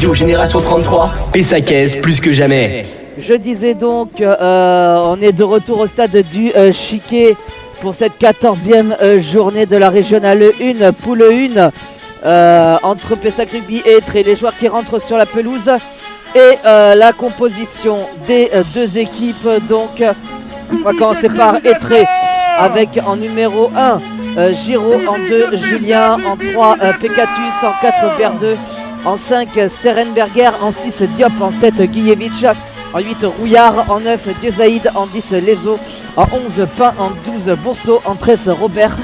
radio Génération 33, Pessac plus que jamais. Je disais donc, on est de retour au stade du Chiquet pour cette 14e journée de la régionale 1, poule 1, entre Pessac Rugby et Étré. Les joueurs qui rentrent sur la pelouse et la composition des deux équipes. Donc, on va commencer par Étré avec en numéro 1 Giraud, en 2 Julien, en 3 Pekatus, en 4 Berdeux, en 5 Sterenberger, en 6 Diop, en 7 Guillevich, en 8 Rouillard, en 9 Dieuzaïd, en 10 Lezo, en 11 Pain, en 12 Bourseau, en 13 Robert,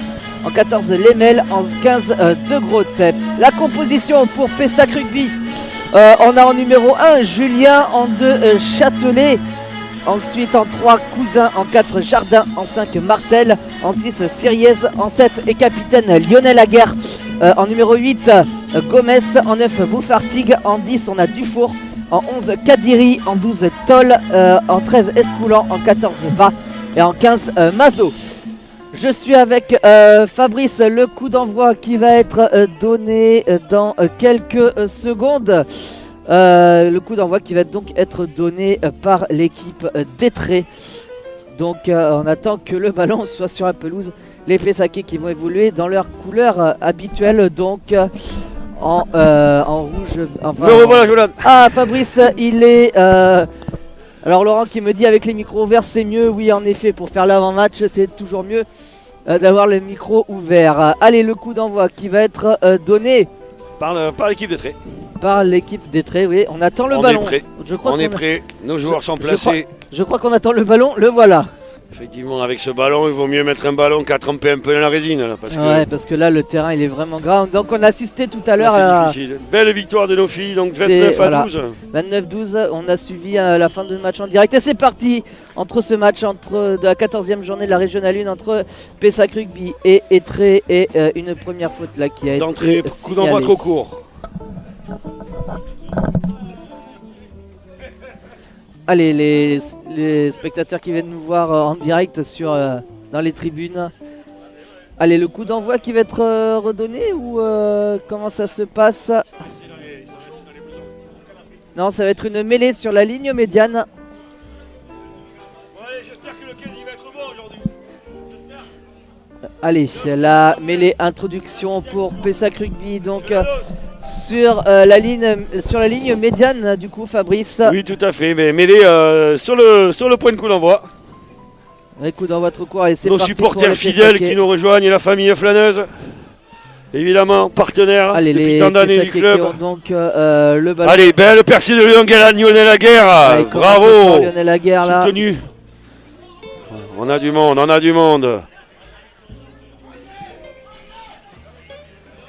en 14 Lemel, en 15 De Grotte. La composition pour Pessac Rugby, on a en numéro 1 Julien, en 2 Châtelet, ensuite en 3 Cousin, en 4 Jardin, en 5 Martel, en 6 Siriez, en 7 et capitaine Lionel Aguerre, en numéro 8 Gomez, en 9 Bouffartigue, en 10 on a Dufour, en 11 Kadiri, en 12 Toll, en 13 Escoulan, en 14 Bas et en 15 Mazo. Je suis avec Fabrice, le coup d'envoi qui va être donné dans quelques secondes. Le coup d'envoi qui va donc être donné par l'équipe d'Étré. Donc on attend que le ballon soit sur la pelouse. Les Pessaquais qui vont évoluer dans leur couleur habituelle, donc en rouge. Enfin, revoilà, Jolan. Ah, Fabrice, il est... Alors Laurent qui me dit avec les micros ouverts c'est mieux. Oui, en effet, pour faire l'avant-match c'est toujours mieux d'avoir les micros ouverts. Allez, le coup d'envoi qui va être donné par l'équipe d'Étré. Par l'équipe d'Étré, oui. On attend le ballon. On est prêt. Nos joueurs sont placés. Je crois qu'on attend le ballon. Le voilà. Effectivement, avec ce ballon, il vaut mieux mettre un ballon qu'à tremper un peu dans la résine. Là, parce que là, le terrain, il est vraiment grand. Donc, on a assisté tout à l'heure à... Belle victoire de nos filles, donc 29 à 12. 29-12, on a suivi la fin de match en direct. Et c'est parti entre ce match de la 14e journée de la Régionale 1 entre Pessac Rugby et Étré. Et une première faute là qui a été d'entrée, coup d'envoi trop court. Allez, les spectateurs qui viennent nous voir en direct dans les tribunes. Allez, le coup d'envoi qui va être redonné ou comment ça se passe? Non, ça va être une mêlée sur la ligne médiane. Ouais, j'espère que le 15 va être bon aujourd'hui. Allez, la mêlée introduction pour Pessac Rugby, donc sur la ligne médiane du coup, Fabrice. Oui, tout à fait, mais mêlée sur le point de coup d'envoi. Un coup d'envoi trop court et c'est nos supporters fidèles qui nous rejoignent, la famille flâneuse, évidemment partenaire depuis tant d'années du club. Donc le ballon. Allez, belle percée de Lionel Aguerre, bravo. Lionel Aguerre là. Soutenu. On a du monde.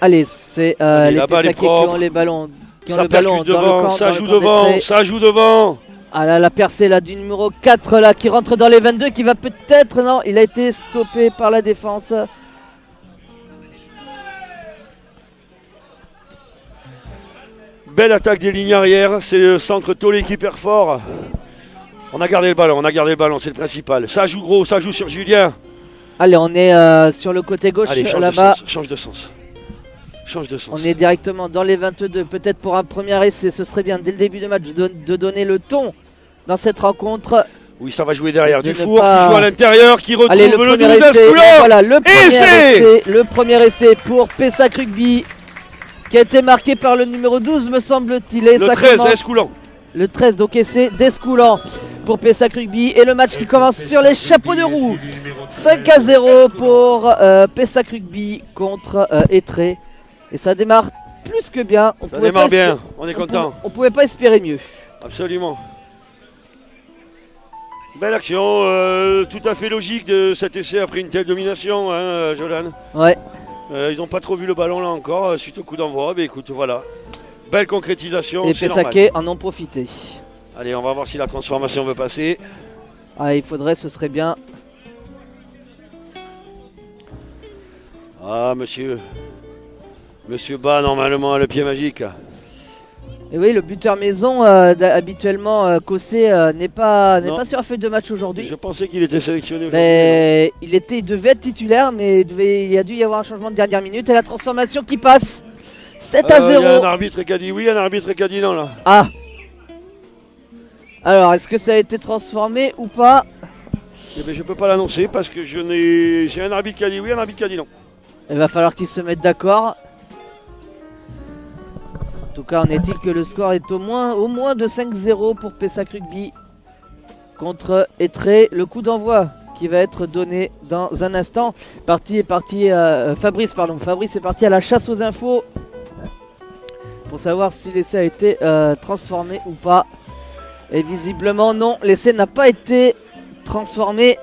Allez, c'est les Pessaquais qui ont les ballons. Ça percute devant, ça joue devant. Ah là, la percée là du numéro 4 là qui rentre dans les 22, qui va peut-être... Non, il a été stoppé par la défense. Belle attaque des lignes arrière, c'est le centre Tollé qui perd fort. On a gardé le ballon, c'est le principal. Ça joue gros, ça joue sur Julien. Allez, on est sur le côté gauche là-bas. Change de sens. On est directement dans les 22, peut-être pour un premier essai, ce serait bien dès le début de match de donner le ton dans cette rencontre. Oui, ça va jouer derrière. Dufour qui joue à l'intérieur, qui retrouve le premier essai. Voilà, le premier essai pour Pessac Rugby qui a été marqué par le numéro 12, me semble-t-il. Le 13, Escoulan. Le 13, donc essai d'Escoulan pour Pessac Rugby. Et le match qui commence sur les chapeaux de roue. 5-0 pour Pessac Rugby contre Étré. Et ça démarre plus que bien. Ça démarre bien, on est content. On pouvait pas espérer mieux. Absolument. Belle action, tout à fait logique de cet essai après une telle domination, hein, Jolan. Ouais. Ils n'ont pas trop vu le ballon là encore, suite au coup d'envoi. Mais écoute, voilà. Belle concrétisation. Et Pessaquais en ont profité. Allez, on va voir si la transformation veut passer. Ah, il faudrait, ce serait bien. Ah, monsieur Bas, normalement, a le pied magique. Et oui, le buteur maison, habituellement, Cossé, n'est pas sur la feuille de match aujourd'hui. Je pensais qu'il était sélectionné aujourd'hui. Mais il devait être titulaire, mais il a dû y avoir un changement de dernière minute. Et la transformation qui passe 7 à 0. Il y a un arbitre qui a dit oui, un arbitre qui a dit non là. Ah. Alors, est-ce que ça a été transformé ou pas? Eh ben, je peux pas l'annoncer parce que j'ai un arbitre qui a dit oui, un arbitre qui a dit non. Il va falloir qu'ils se mettent d'accord. En tout cas, en est-il que le score est au moins de 5-0 pour Pessac Rugby contre Étré. Le coup d'envoi qui va être donné dans un instant. Fabrice est parti à la chasse aux infos pour savoir si l'essai a été transformé ou pas. Et visiblement non, l'essai n'a pas été transformé.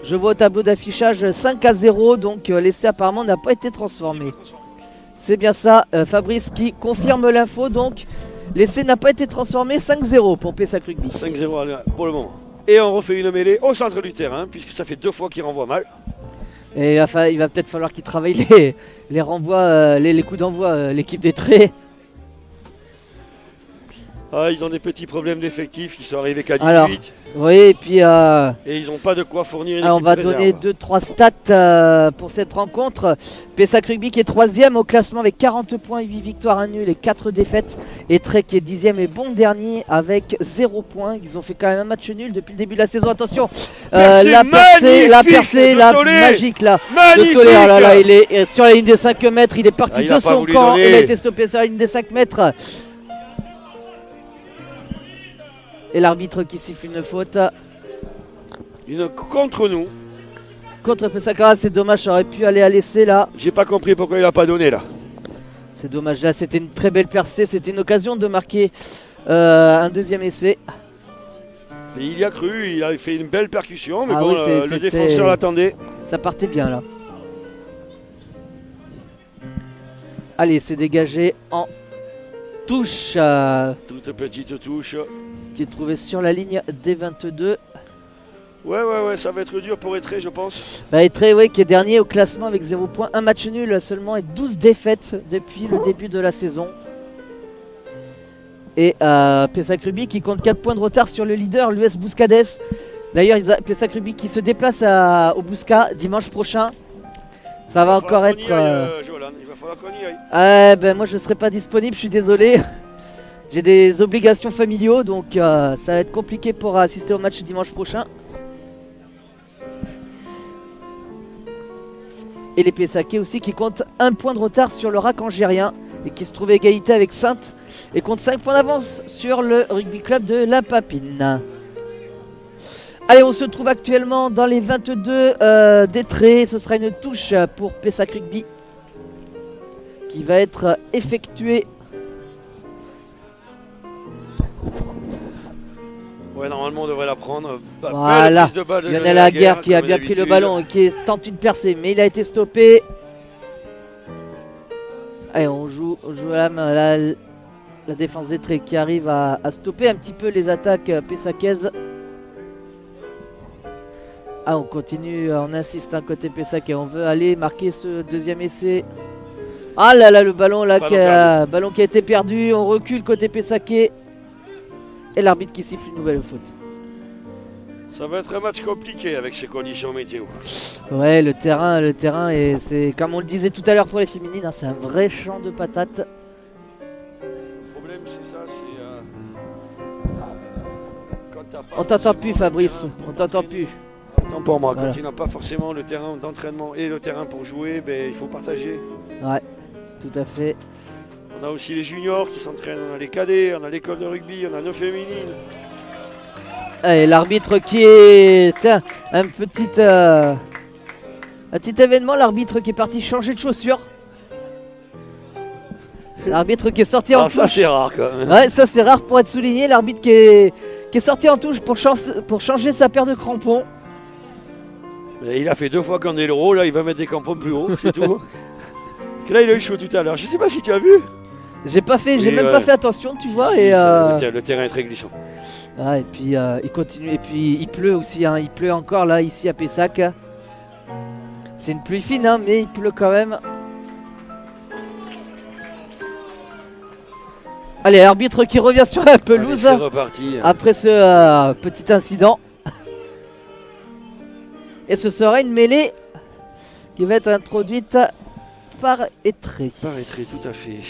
Je vois au tableau d'affichage 5 à 0, donc l'essai apparemment n'a pas été transformé. C'est bien ça, Fabrice qui confirme l'info, donc l'essai n'a pas été transformé. 5-0 pour Pessac Rugby. 5-0 pour le moment. Et on refait une mêlée au centre du terrain, puisque ça fait 2 fois qu'il renvoie mal. Et il va peut-être falloir qu'il travaille les renvois, les coups d'envoi, l'équipe des traits. Ah, ils ont des petits problèmes d'effectifs, ils sont arrivés qu'à 18. Alors, oui, et puis... et ils n'ont pas de quoi fournir une équipe on va de donner réserve. 2-3 stats pour cette rencontre. Pessac Rugby qui est 3ème au classement avec 40 points, 8 victoires, 1 nul et 4 défaites. Et Trey qui est 10ème et bon dernier avec 0 points. Ils ont fait quand même un match nul depuis le début de la saison. Attention, la percée, magique là. Magnifique. De Tolé, oh là là, il est sur la ligne des 5 mètres, il est parti il de a pas son voulu camp. donner. Il a été stoppé sur la ligne des 5 mètres. Et l'arbitre qui siffle une faute. Une contre nous. Contre Pessac, c'est dommage, ça aurait pu aller à l'essai là. J'ai pas compris pourquoi il a pas donné là. C'est dommage, là c'était une très belle percée, c'était une occasion de marquer un deuxième essai. Et il y a cru, il a fait une belle percussion, mais Ah bon, oui, le c'était- défenseur l'attendait. Ça partait bien là. Allez, c'est dégagé en touche Toute petite touche. qui est trouvée sur la ligne des 22. Ouais, ça va être dur pour Étré, je pense. Étré, ouais, qui est dernier au classement avec 0 points, un match nul seulement et 12 défaites depuis le début de la saison. Et Pessac Rugby qui compte 4 points de retard sur le leader, l'US Bouscades. D'ailleurs, Pessac Rugby qui se déplace au Bousca dimanche prochain. Ça va encore être... Jolan, il va falloir qu'on y aille. moi je serai pas disponible, je suis désolé. J'ai des obligations familiaux, donc ça va être compliqué pour assister au match dimanche prochain. Et les Pessaquais aussi qui comptent 1 point de retard sur le RAC angérien et qui se trouve à égalité avec Saintes et compte 5 points d'avance sur le rugby club de La Papine. Allez, on se trouve actuellement dans les 22 d'Étré. Ce sera une touche pour Pessac Rugby qui va être effectuée. Ouais, normalement on devrait la prendre. Voilà, Belle prise de balle de Lionel Aguerre qui a comme bien pris le d'habitude. ballon et qui tente une percée, mais il a été stoppé. Allez, on joue la défense d'Étré qui arrive à stopper un petit peu les attaques pessacaises. Ah, on continue, on insiste un côté Pessac et on veut aller marquer ce deuxième essai. Ah là là, le ballon là, ballon qui a été perdu. On recule côté Pessaquais. Et l'arbitre qui siffle une nouvelle faute. Ça va être un match compliqué avec ces conditions météo. Ouais, le terrain, et c'est comme on le disait tout à l'heure pour les féminines, hein, c'est un vrai champ de patates. Le problème c'est ça, c'est... On t'entend plus, Fabrice, on t'entend plus. Tant pour moi, Voilà. quand tu n'as pas forcément le terrain d'entraînement et le terrain pour jouer, ben, il faut partager. Ouais, tout à fait. On a aussi les juniors qui s'entraînent, on a les cadets, on a l'école de rugby, on a nos féminines. Et l'arbitre qui est un petit événement, l'arbitre qui est parti changer de chaussures. L'arbitre qui est sorti en Ah, ça touche. c'est rare quand même. Ouais, ça c'est rare pour être souligné. L'arbitre qui est sorti en touche pour changer sa paire de crampons. Et il a fait 2 fois qu'on est l'euro, là il va mettre des crampons plus haut, c'est tout. Que là il a eu chaud tout à l'heure, je sais pas si tu as vu. J'ai Oui, même pas fait attention, tu vois. Si, Et le terrain est très glissant. et puis il continue. Et puis il pleut aussi, hein. Il pleut encore là ici à Pessac. C'est une pluie fine, hein, mais il pleut quand même. Allez, l'arbitre qui revient sur la pelouse Allez, c'est reparti. après ce petit incident. Et ce sera une mêlée qui va être introduite par Etré. Paraîtrait tout à fait.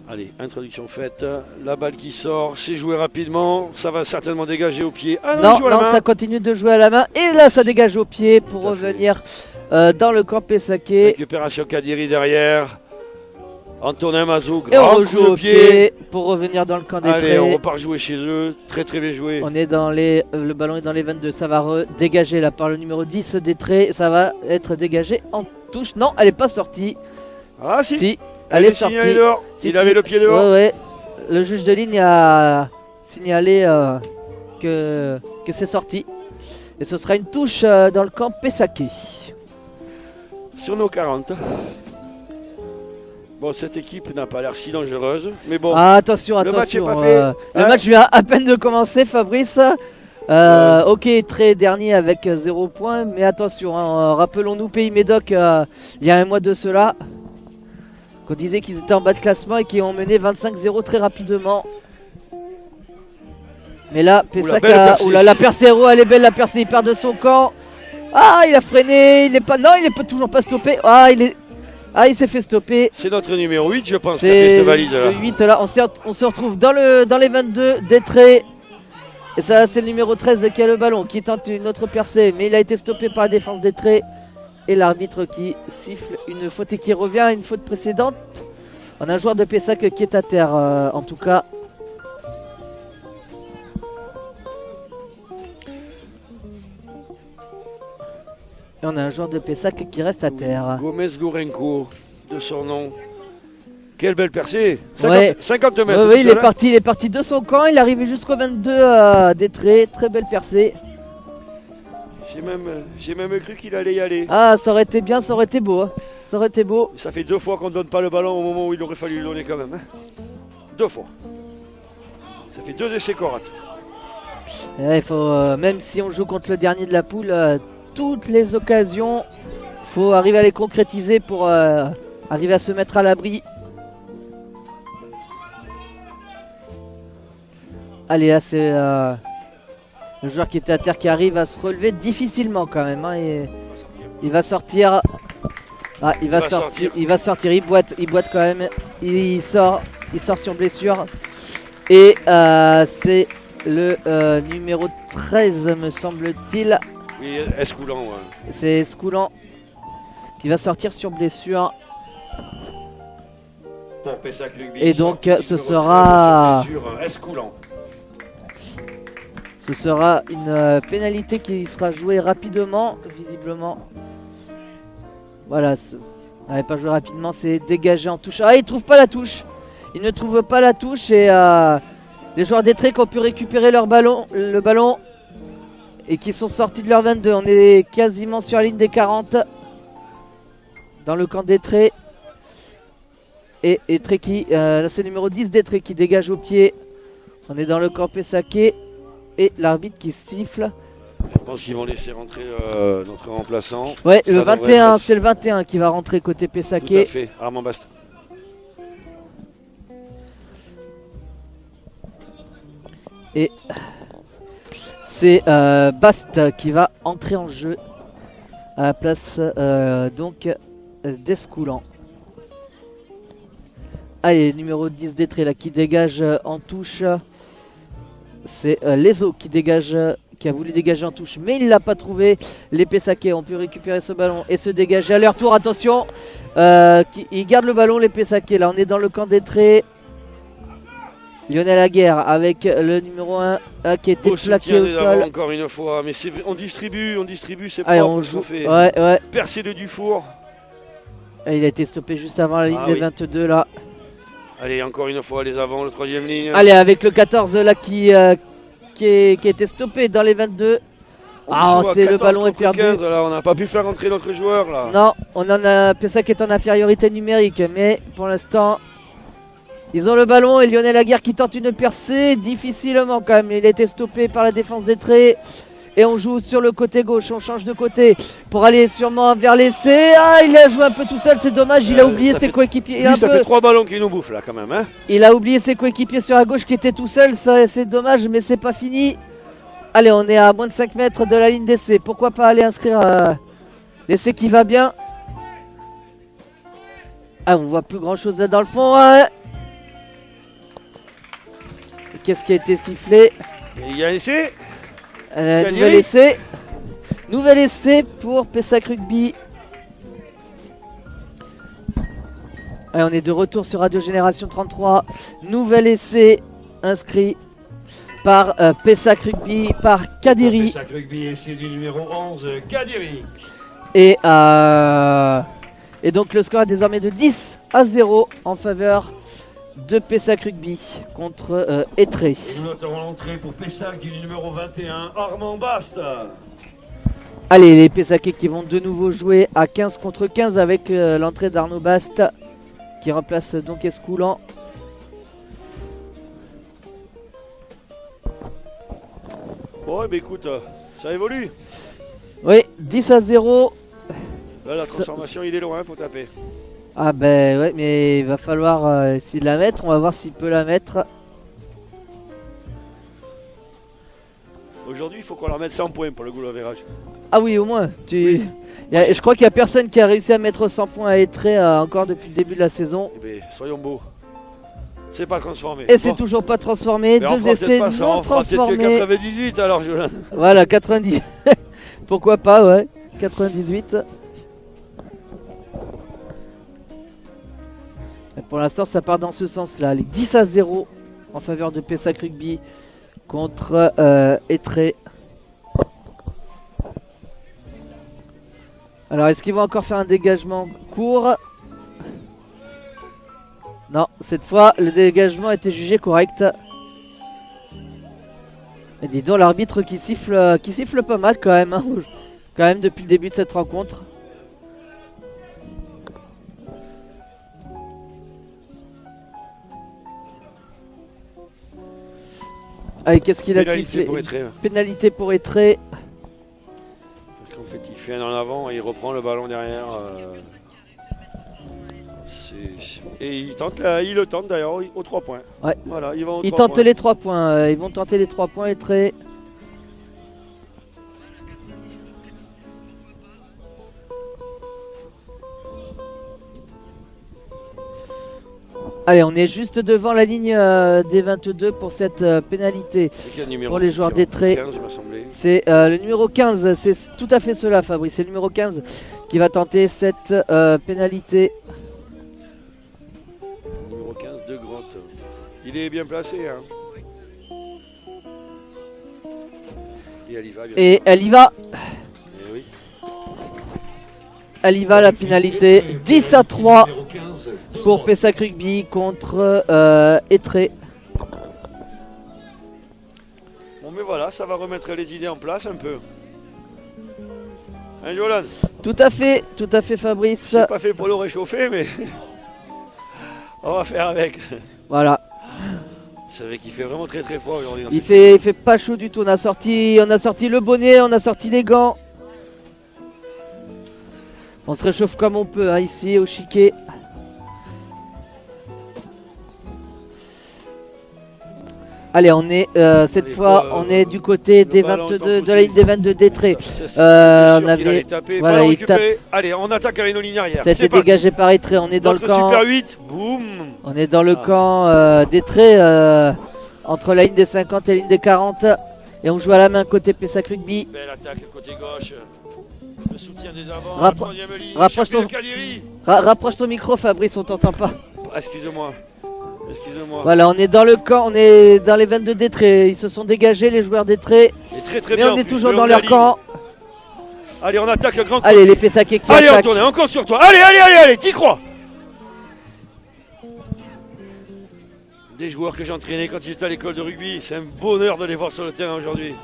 Allez, introduction faite. La balle qui sort, c'est joué rapidement. Ça va certainement dégager au pied. Ah Non, il joue à la non, main. ça continue de jouer à la main. Et là, ça dégage au pied pour Tout à fait. revenir dans le camp Pessac. Récupération Kadiri derrière. Antonin Mazou, Et on grand coup rejoue de au pied. pied pour revenir dans le camp des Allez, on traits. repart jouer chez eux. Très très bien joué. On est dans les. Le ballon est dans les 22. Ça va dégager là par le numéro 10 des traits. Ça va être dégagé en touche. Non, elle est pas sortie. Ah si, Elle est est signalée sortie. dehors. Si, Il si. avait le pied dehors. Ouais, ouais. Le juge de ligne a signalé que c'est sorti. Et ce sera une touche dans le camp Pessaké. Sur nos 40. Bon, cette équipe n'a pas l'air si dangereuse. Mais bon, Ah, attention, le match est attention. pas fait. Le Ouais. match vient à peine de commencer, Fabrice. Ok, très dernier avec 0 points. Mais attention, hein, rappelons-nous Pays Médoc, il y a un mois de cela, qu'on disait qu'ils étaient en bas de classement et qu'ils ont mené 25-0 très rapidement. Mais là, Pessac belle percée. oula, la percée, elle est belle, la percée, il perd de son camp. Ah, il a freiné, il est pas, non, il est toujours pas stoppé. Il s'est fait stopper. c'est notre numéro 8, je pense, qui a fait C'est cette valise là. le 8 là, on se retrouve dans les 22 d'Etré. Et ça, c'est le numéro 13 qui a le ballon, qui tente une autre percée, mais il a été stoppé par la défense d'Etré. Et l'arbitre qui siffle une faute et qui revient à une faute précédente. On a un joueur de Pessac qui est à terre, en tout cas. Et on a un joueur de Pessac qui reste à terre. Gomez Lourenco, de son nom. Quelle belle percée. Ouais. 50 mètres. Oui, tout seul, hein. il est parti de son camp, il est arrivé jusqu'au 22 d'Etré. Très belle percée. J'ai même cru qu'il allait y aller. Ah, ça aurait été bien, ça aurait été beau. Hein. Ça aurait été beau. Ça fait 2 fois qu'on ne donne pas le ballon au moment où il aurait fallu le donner quand même. Hein. 2 fois. Ça fait 2 essais qu'on rate. Il faut, même si on joue contre le dernier de la poule, toutes les occasions, faut arriver à les concrétiser pour arriver à se mettre à l'abri. Allez, là c'est le joueur qui était à terre qui arrive à se relever difficilement quand même. Hein, et il va sortir. Ah, il va sortir. Il boite quand même. Il sort sur blessure. Et c'est le numéro 13, me semble-t-il. Oui, Escoulant. Ouais. C'est Escoulant qui va sortir sur blessure. Pour Pessac Rugby, Et donc, sorti ce de sera- sur Escoulant. Ce sera une pénalité qui sera jouée rapidement, visiblement. Voilà, n'avait pas joué rapidement, c'est dégagé en touche. Ah, il trouve pas la touche. Il ne trouve pas la touche et les joueurs d'Etré qui ont pu récupérer le ballon et qui sont sortis de leur 22. On est quasiment sur la ligne des 40 dans le camp d'Etré. Et Etré qui, là c'est le numéro 10 d'Etré qui dégage au pied. On est dans le camp Pessaké et l'arbitre qui siffle. Je pense qu'ils vont laisser rentrer notre remplaçant. Ouais, Ça le devrait 21, être- c'est le 21 qui va rentrer côté Tout à Pessaké. fait, Armand Bast. Et c'est Bast qui va entrer en jeu à la place donc d'Escoulant. Allez, numéro 10 d'Etré là qui dégage en touche. C'est Lezo qui dégage, qui a voulu dégager en touche, mais il l'a pas trouvé. Les Pessaké ont pu récupérer ce ballon et se dégager à leur tour. Attention, ils gardent le ballon les Pessaké. Là, on est dans le camp d'Etré. Lionel Aguerre avec le numéro 1 qui était Beau plaqué soutien au des avants sol. encore une fois, mais on distribue, c'est Allez, propre, on ce joue. qu'on fait. Ouais. Percé de Dufour. Et il a été stoppé juste avant la ligne des oui. 22 là. Allez, encore une fois les avants, le 3ème ligne. Allez, avec le 14 là qui a été stoppé dans les 22. Ah, joue à c'est le 14 ballon est contre perdu. 15, là, on n'a pas pu faire rentrer notre joueur là. Non, on en a Pessac est en infériorité numérique, mais pour l'instant, ils ont le ballon et Lionel Aguirre qui tente une percée difficilement quand même. Il a été stoppé par la défense d'Etré. Et on joue sur le côté gauche, on change de côté pour aller sûrement vers l'essai. Ah, il a joué un peu tout seul, c'est dommage, il a oublié ses coéquipiers. Lui, ça fait 3 ballons qui nous bouffent là quand même. Hein. Il a oublié ses coéquipiers sur la gauche qui étaient tout seuls, ça c'est dommage, mais c'est pas fini. Allez, on est à moins de 5 mètres de la ligne d'essai. Pourquoi pas aller inscrire l'essai qui va bien. Ah, on voit plus grand chose là dans le fond. Qu'est-ce qui a été sifflé? Et il y a un essai. Nouvel essai. Nouvel essai pour Pessac Rugby. Allez, on est de retour sur Radio Génération 33. Nouvel essai inscrit par Pessac Rugby, par Kadiri. Pessac Rugby, essai du numéro 11, Kadiri. Et donc le score est désormais de 10-0 en faveur de Pessac Rugby contre Étré. Et nous noterons l'entrée pour Pessac du numéro 21, Armand Bast. Allez, les Pessacais qui vont de nouveau jouer à 15 contre 15 avec l'entrée d'Arnaud Bast qui remplace donc Escoulan. Bon, eh ben écoute, ça évolue. Oui, 10-0. Là, la transformation, il est loin pour taper. Ah ben ouais, mais il va falloir essayer de la mettre. On va voir s'il peut la mettre. Aujourd'hui, il faut qu'on leur mette 100 points pour le goal average. Ah oui, au moins. Je crois qu'il n'y a personne qui a réussi à mettre 100 points à Étré encore depuis le début de la saison. Eh ben, soyons beaux. C'est pas transformé. Et c'est toujours pas transformé. Mais on Deux fera essais peut-être pas ça, non on fera peut-être que transformés. 98 alors, Jolan. Voilà, 90. Pourquoi pas, ouais. 98. Et pour l'instant, ça part dans ce sens-là. Les 10-0 en faveur de Pessac Rugby contre Étré. Alors, est-ce qu'ils vont encore faire un dégagement court? Non, cette fois, le dégagement a été jugé correct. Et dis donc, l'arbitre qui siffle pas mal quand même, hein, quand même depuis le début de cette rencontre. Allez, qu'est-ce qu'il a sifflé? Pénalité pour Étré. Parce qu'en fait, il fait un en avant et il reprend le ballon derrière. Et il le tente d'ailleurs aux 3 points. Ouais. Voilà, Ils tentent les 3 points. Ils vont tenter les 3 points, Étré. Allez, on est juste devant la ligne des 22 pour cette pénalité pour les joueurs d'Étré. C'est le numéro 15, c'est tout à fait cela, Fabrice. C'est le numéro 15 qui va tenter cette pénalité. Numéro 15 de Grotte. Il est bien placé. Hein. Et elle y va. Et elle y va. Et oui. Elle y va, la pénalité. 10-3 pour Pessac Rugby contre Étré. Bon, mais voilà, ça va remettre les idées en place un peu. Hein, Jolan? Tout à fait, Fabrice. C'est pas fait pour le réchauffer, mais on va faire avec. Voilà. C'est vrai qu'il fait vraiment très très froid aujourd'hui. Il fait pas chaud du tout. On a sorti le bonnet, on a sorti les gants. On se réchauffe comme on peut, hein, ici au Chiquet. Allez, on est cette fois, on est du côté des 22, de la ligne des 22 d'Étré. On avait, voilà, il tape. Allez, on attaque avec nos lignes arrière. Ça a été dégagé par Étré. On est dans le camp. Super 8, boum. On est dans le camp d'Étré, entre la ligne des 50 et la ligne des 40. Et on joue à la main côté Pessac Rugby. Belle attaque côté gauche. Le soutien des avants. Rapproche ton micro, Fabrice, on t'entend pas. Excusez-moi. Voilà, on est dans le camp, on est dans les 22 d'Étré. Ils se sont dégagés, les joueurs d'Étré. Mais bien, on est toujours dans leur camp. Allez, on attaque grand. Allez, les Pessacais qui attaquent. Allez, on tourne, encore sur toi. Allez, t'y crois. Des joueurs que j'ai entraînés quand ils étaient à l'école de rugby. C'est un bonheur de les voir sur le terrain aujourd'hui.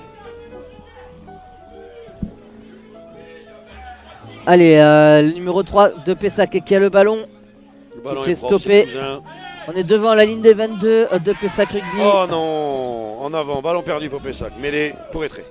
Allez, le numéro 3 de Pessac qui a le ballon. Qui se fait stopper. On est devant la ligne des 22 de Pessac Rugby. Oh non, en avant, ballon perdu pour Pessac, mêlée pour Étré.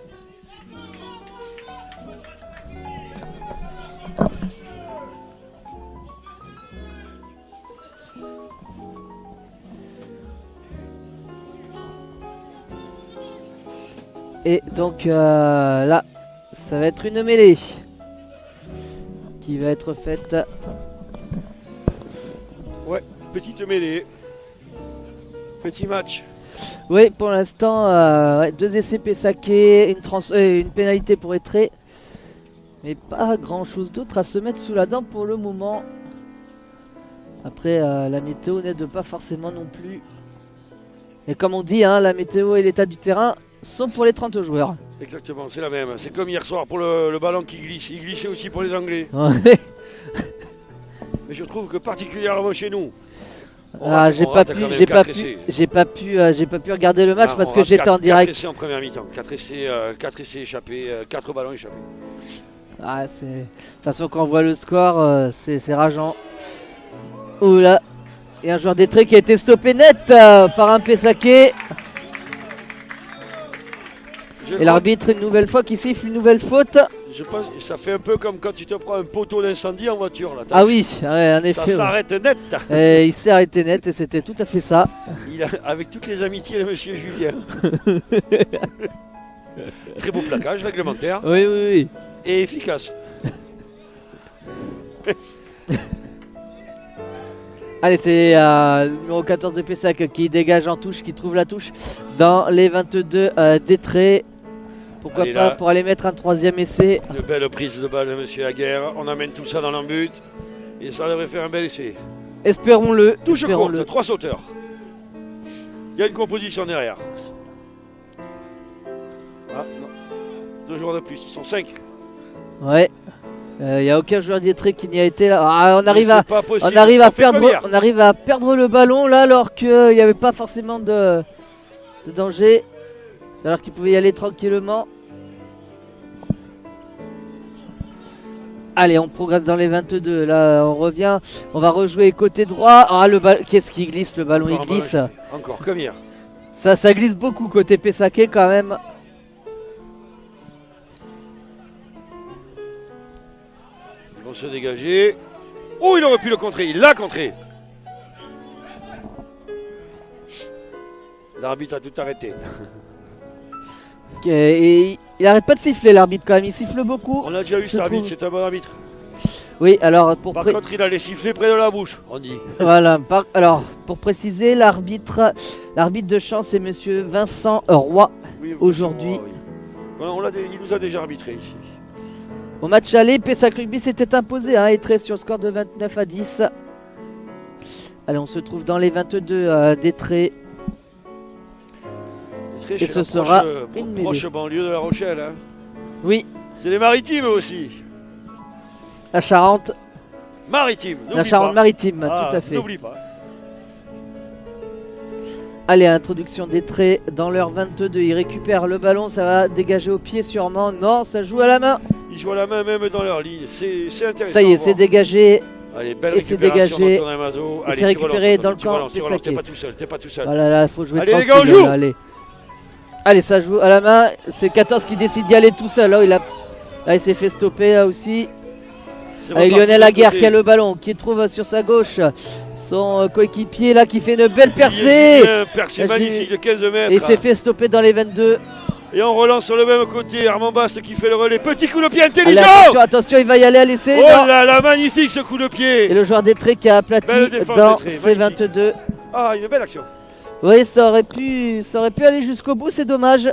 Et donc là, ça va être une mêlée qui va être faite. Ouais, petite mêlée. Petit match. Oui, pour l'instant, ouais, 2 essais Pessaquet, une pénalité pour Étré. Mais pas grand chose d'autre à se mettre sous la dent pour le moment. Après, la météo n'aide pas forcément non plus. Et comme on dit, hein, la météo et l'état du terrain sont pour les 30 joueurs. Exactement, c'est la même. C'est comme hier soir pour le ballon qui glisse. Il glissait aussi pour les Anglais. Ouais. Mais je trouve que particulièrement chez nous. J'ai pas pu regarder le match parce que j'étais en direct. 4 essais en première mi-temps. 4 essais échappés, 4 ballons échappés. Ah, de toute façon, quand on voit le score, c'est rageant. Oula, il y a un joueur d'Étré qui a été stoppé net par un Pessaquet. Et l'arbitre, une nouvelle fois, qui siffle une nouvelle faute. Je pense que ça fait un peu comme quand tu te prends un poteau d'incendie en voiture. Là, ah oui, ouais, en effet. Ça s'arrête net. Il s'est arrêté net et c'était tout à fait ça. Avec toutes les amitiés de monsieur Julien. Très beau plaquage réglementaire. Oui, oui, oui. Et efficace. Allez, c'est le numéro 14 de Pessac qui dégage en touche, qui trouve la touche dans les 22 d'Étré. Pourquoi pas pour aller mettre un 3e essai. Une belle prise de balle de monsieur Aguerre. On amène tout ça dans l'embut. Et ça devrait faire un bel essai. Espérons-le. Touche courte, 3 sauteurs. Il y a une composition derrière. Ah non. 2 joueurs de plus, ils sont 5. Ouais. Il n'y a aucun joueur d'Étré qui n'y a été là. Ah, on arrive à perdre le ballon là alors qu'il n'y avait pas forcément de danger. Alors qu'il pouvait y aller tranquillement. Allez, on progresse dans les 22. Là, on revient. On va rejouer côté droit. Ah, le ballon. Qu'est-ce qui glisse? Le ballon, il glisse. Encore, comme hier. Ça glisse beaucoup côté Pessaquet quand même. Ils vont se dégager. Oh, il aurait pu le contrer. Il l'a contré. L'arbitre a tout arrêté. Et il arrête pas de siffler, l'arbitre quand même, il siffle beaucoup. On a déjà eu cet arbitre, c'est un bon arbitre. Oui, alors par contre, il allait siffler près de la bouche, on dit. Voilà, alors pour préciser, l'arbitre de champ c'est monsieur Vincent Roy, oui, aujourd'hui. Oui. Il nous a déjà arbitré ici. Au match aller, Pessac Rugby s'était imposé à Étré sur le score de 29-10. Allez, on se trouve dans les 22 d'Étré. Et ce sera une proche banlieue de La Rochelle. Hein. Oui. C'est les Maritimes aussi. La Charente. Maritime. La Charente-Maritime, tout à fait. N'oublie pas. Allez, introduction d'Étré dans leur 22. Il récupère le ballon, ça va dégager au pied sûrement. Non, ça joue à la main. Ils jouent à la main même dans leur ligne. C'est intéressant. Ça y est, c'est dégagé. Allez, belle et c'est dégagé. Et c'est récupéré dans le camp. T'es pas tout seul. Voilà, là, il faut jouer allez, tranquille. Les gars, on joue. Là, allez, ça joue à la main. C'est 14 qui décide d'y aller tout seul. Là, il s'est fait stopper là aussi. Avec Lionel Aguerre qui a le ballon, qui trouve sur sa gauche son coéquipier là qui fait une belle percée. Percée magnifique de 15 mètres. Et il s'est fait stopper dans les 22. Et on relance sur le même côté. Armand Baste qui fait le relais. Petit coup de pied intelligent. Allez, attention, il va y aller à l'essai. Oh là là, magnifique ce coup de pied. Et le joueur d'Étré qui a aplati dans ses 22. Ah, une belle action. Oui, ça aurait pu aller jusqu'au bout, c'est dommage.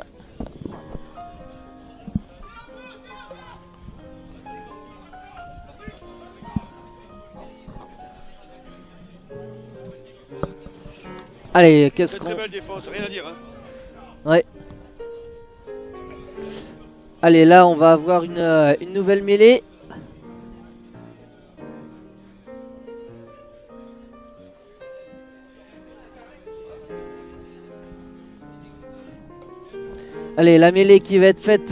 Allez, qu'est-ce qu'on... Très belle défense, rien à dire. Hein. Ouais. Allez, là, on va avoir une nouvelle mêlée. Allez, la mêlée qui va être faite,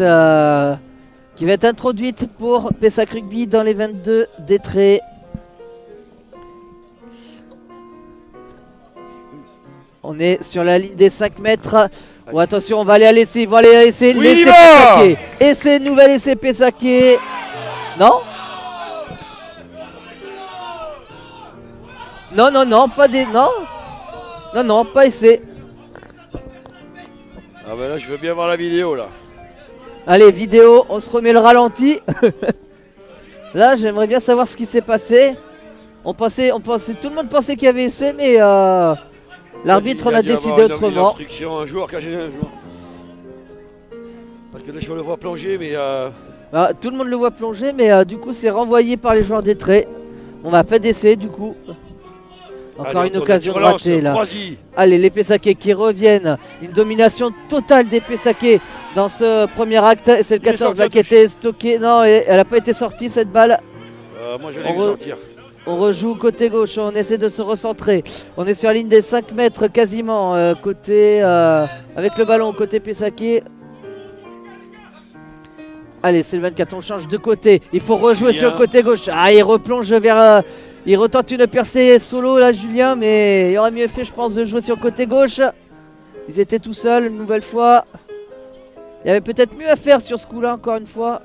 qui va être introduite pour Pessac Rugby dans les 22 d'Étré. On est sur la ligne des 5 mètres. Oh, attention, on va aller à l'essai. Ils vont aller à l'essai. Oui, l'essai Pessaquet. Essai, nouvel essai Pessaquet. Non? Non, non, non, pas des... Non. Non, non, pas essai. Ah ben là, je veux bien voir la vidéo là. Allez, vidéo, on se remet le ralenti. Là, j'aimerais bien savoir ce qui s'est passé. Tout le monde pensait qu'il y avait essai, mais l'arbitre en a décidé autrement. Un joueur qui a gêné un joueur. Parce que là, je le vois plonger, mais. Tout le monde le voit plonger, mais du coup, c'est renvoyé par les joueurs des traits. On va pas d'essai, du coup. Encore une occasion de rater là. Allez, les Pessaquais qui reviennent. Une domination totale des Pessaquais dans ce premier acte. Et c'est le 14 là qui était stocké. Non, elle n'a pas été sortie cette balle. Moi je l'ai vu sortir. On rejoue côté gauche, on essaie de se recentrer. On est sur la ligne des 5 mètres quasiment. Côté avec le ballon côté Pessaquais. Allez, c'est le 24, on change de côté. Il faut rejouer sur le côté gauche. Ah, il replonge vers. Il retente une percée solo là, Julien, mais il aurait mieux fait, je pense, de jouer sur le côté gauche. Ils étaient tout seuls une nouvelle fois. Il y avait peut-être mieux à faire sur ce coup-là, encore une fois.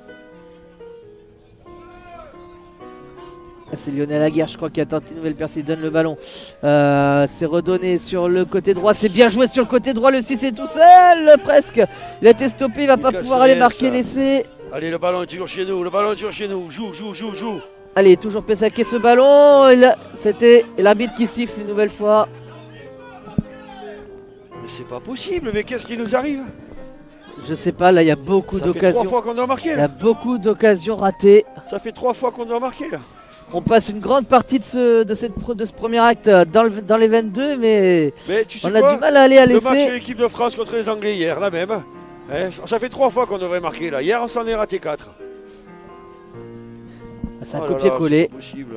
Ah, c'est Lionel Aguirre, je crois, qui a tenté une nouvelle percée. Il donne le ballon. C'est redonné sur le côté droit. C'est bien joué sur le côté droit. Le 6 est tout seul, presque. Il a été stoppé, il va pas pouvoir aller marquer l'essai. Allez, le ballon est toujours chez nous. Le ballon est toujours chez nous. Joue. Allez, toujours Pessaquet ce ballon. C'était l'arbitre qui siffle une nouvelle fois. Mais c'est pas possible, mais qu'est-ce qui nous arrive? Je sais pas, là il y a beaucoup d'occasions. Ça fait 3 fois qu'on doit marquer là. Il y a beaucoup d'occasions ratées. Ça fait 3 fois qu'on doit marquer là. On passe une grande partie de ce premier acte dans les 22, mais tu sais on a du mal à aller à l'essai. Le match de l'équipe de France contre les Anglais hier, la même. Hein, ça fait 3 fois qu'on devrait marquer là. Hier on s'en est raté 4. C'est un copier-coller. C'est pas possible.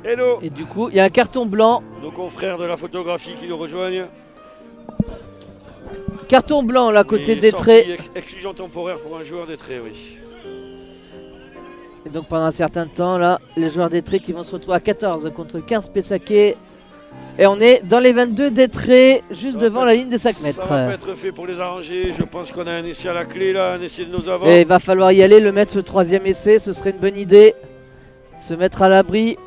Hello. Et du coup, il y a un carton blanc. Nos confrères de la photographie qui nous rejoignent. Carton blanc là, côté des traits. Exclusion temporaire pour un joueur des traits, oui. Et donc pendant un certain temps, là, les joueurs des traits qui vont se retrouver à 14 contre 15 Pessaquet. Et on est dans les 22 des traits, juste devant la ligne des 5 mètres. Ça va pas être fait pour les arranger. Je pense qu'on a un essai à la clé là, un essai de nos avants. Et il va falloir y aller, le mettre ce troisième essai, ce serait une bonne idée. Se mettre à l'abri.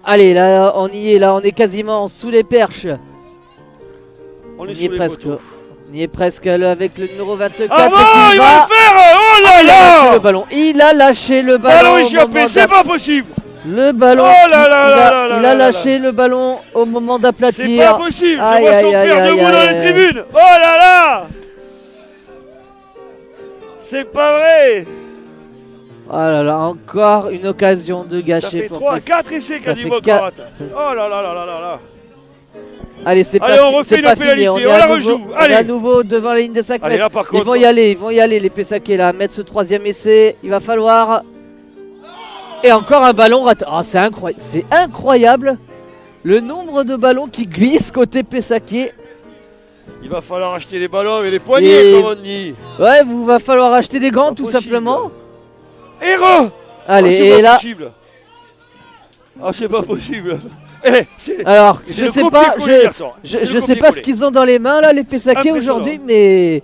Allez, là, on y est, là, on est quasiment sous les perches. On y est presque. On y est presque avec le numéro 24. Ah non, il va le faire. Oh là là. Il a lâché le ballon. Ballon échappé, c'est pas possible. Le ballon, oh là il a lâché le ballon au moment d'aplatir. C'est pas possible, je vois son père debout dans les tribunes. Oh là là. C'est pas vrai. Oh là là, encore une occasion de gâcher. Ça fait 3, 4 essais qu'a dit Mokarat. Oh là là là là là là. Allez, c'est pas on refait une pénalité, on la rejoue. On est à nouveau devant la ligne des 5 mètres. Là, par contre, ils vont y aller les Pessaquets là, mettre ce troisième essai. Il va falloir... Et encore un ballon raté. Oh, c'est incroyable le nombre de ballons qui glissent côté Pessaquet. Il va falloir acheter les ballons avec les poignets, comme on dit. Ouais, il va falloir acheter des gants, tout simplement. Héros. Allez, et là... Ah, c'est pas possible. Alors, je sais pas, je sais pas ce qu'ils ont dans les mains là, les Pessaquets aujourd'hui, mais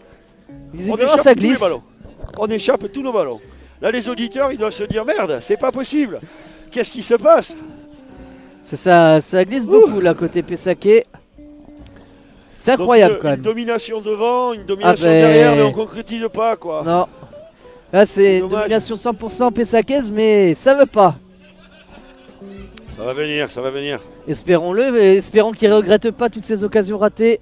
visiblement ça glisse. On échappe tous nos ballons. Là, les auditeurs, ils doivent se dire merde, c'est pas possible. Qu'est-ce qui se passe? C'est ça, ça glisse beaucoup là côté Pessaquet. C'est incroyable quand même. Une domination devant, une domination derrière, mais on concrétise pas quoi. Non. Là, c'est une domination 100% Pessaquaise, mais ça veut pas. Ça va venir, ça va venir. Espérons-le, mais espérons qu'il ne regrette pas toutes ces occasions ratées.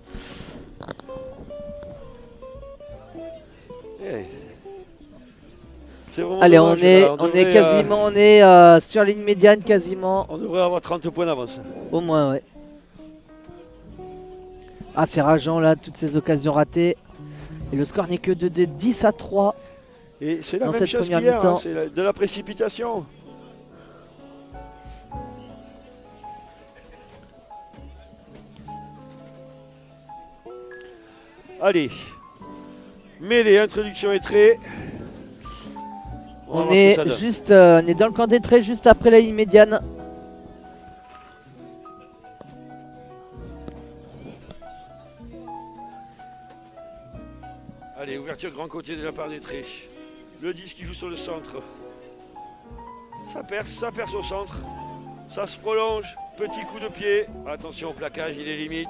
Allez, dommage, on est quasiment, on est sur la ligne médiane quasiment. On devrait avoir 30 points d'avance. Au moins, ouais. Ah, c'est rageant là, toutes ces occasions ratées. Et le score n'est que de 10 à 3. Et c'est la même chose qu'hier, hein, c'est de la précipitation. Allez, mêlée, introduction et trait. On est juste, on est dans le camp des traits, juste après la ligne médiane. Allez, ouverture grand côté de la part des traits. Le 10 qui joue sur le centre. Ça perce au centre. Ça se prolonge. Petit coup de pied. Attention au plaquage, il est limite.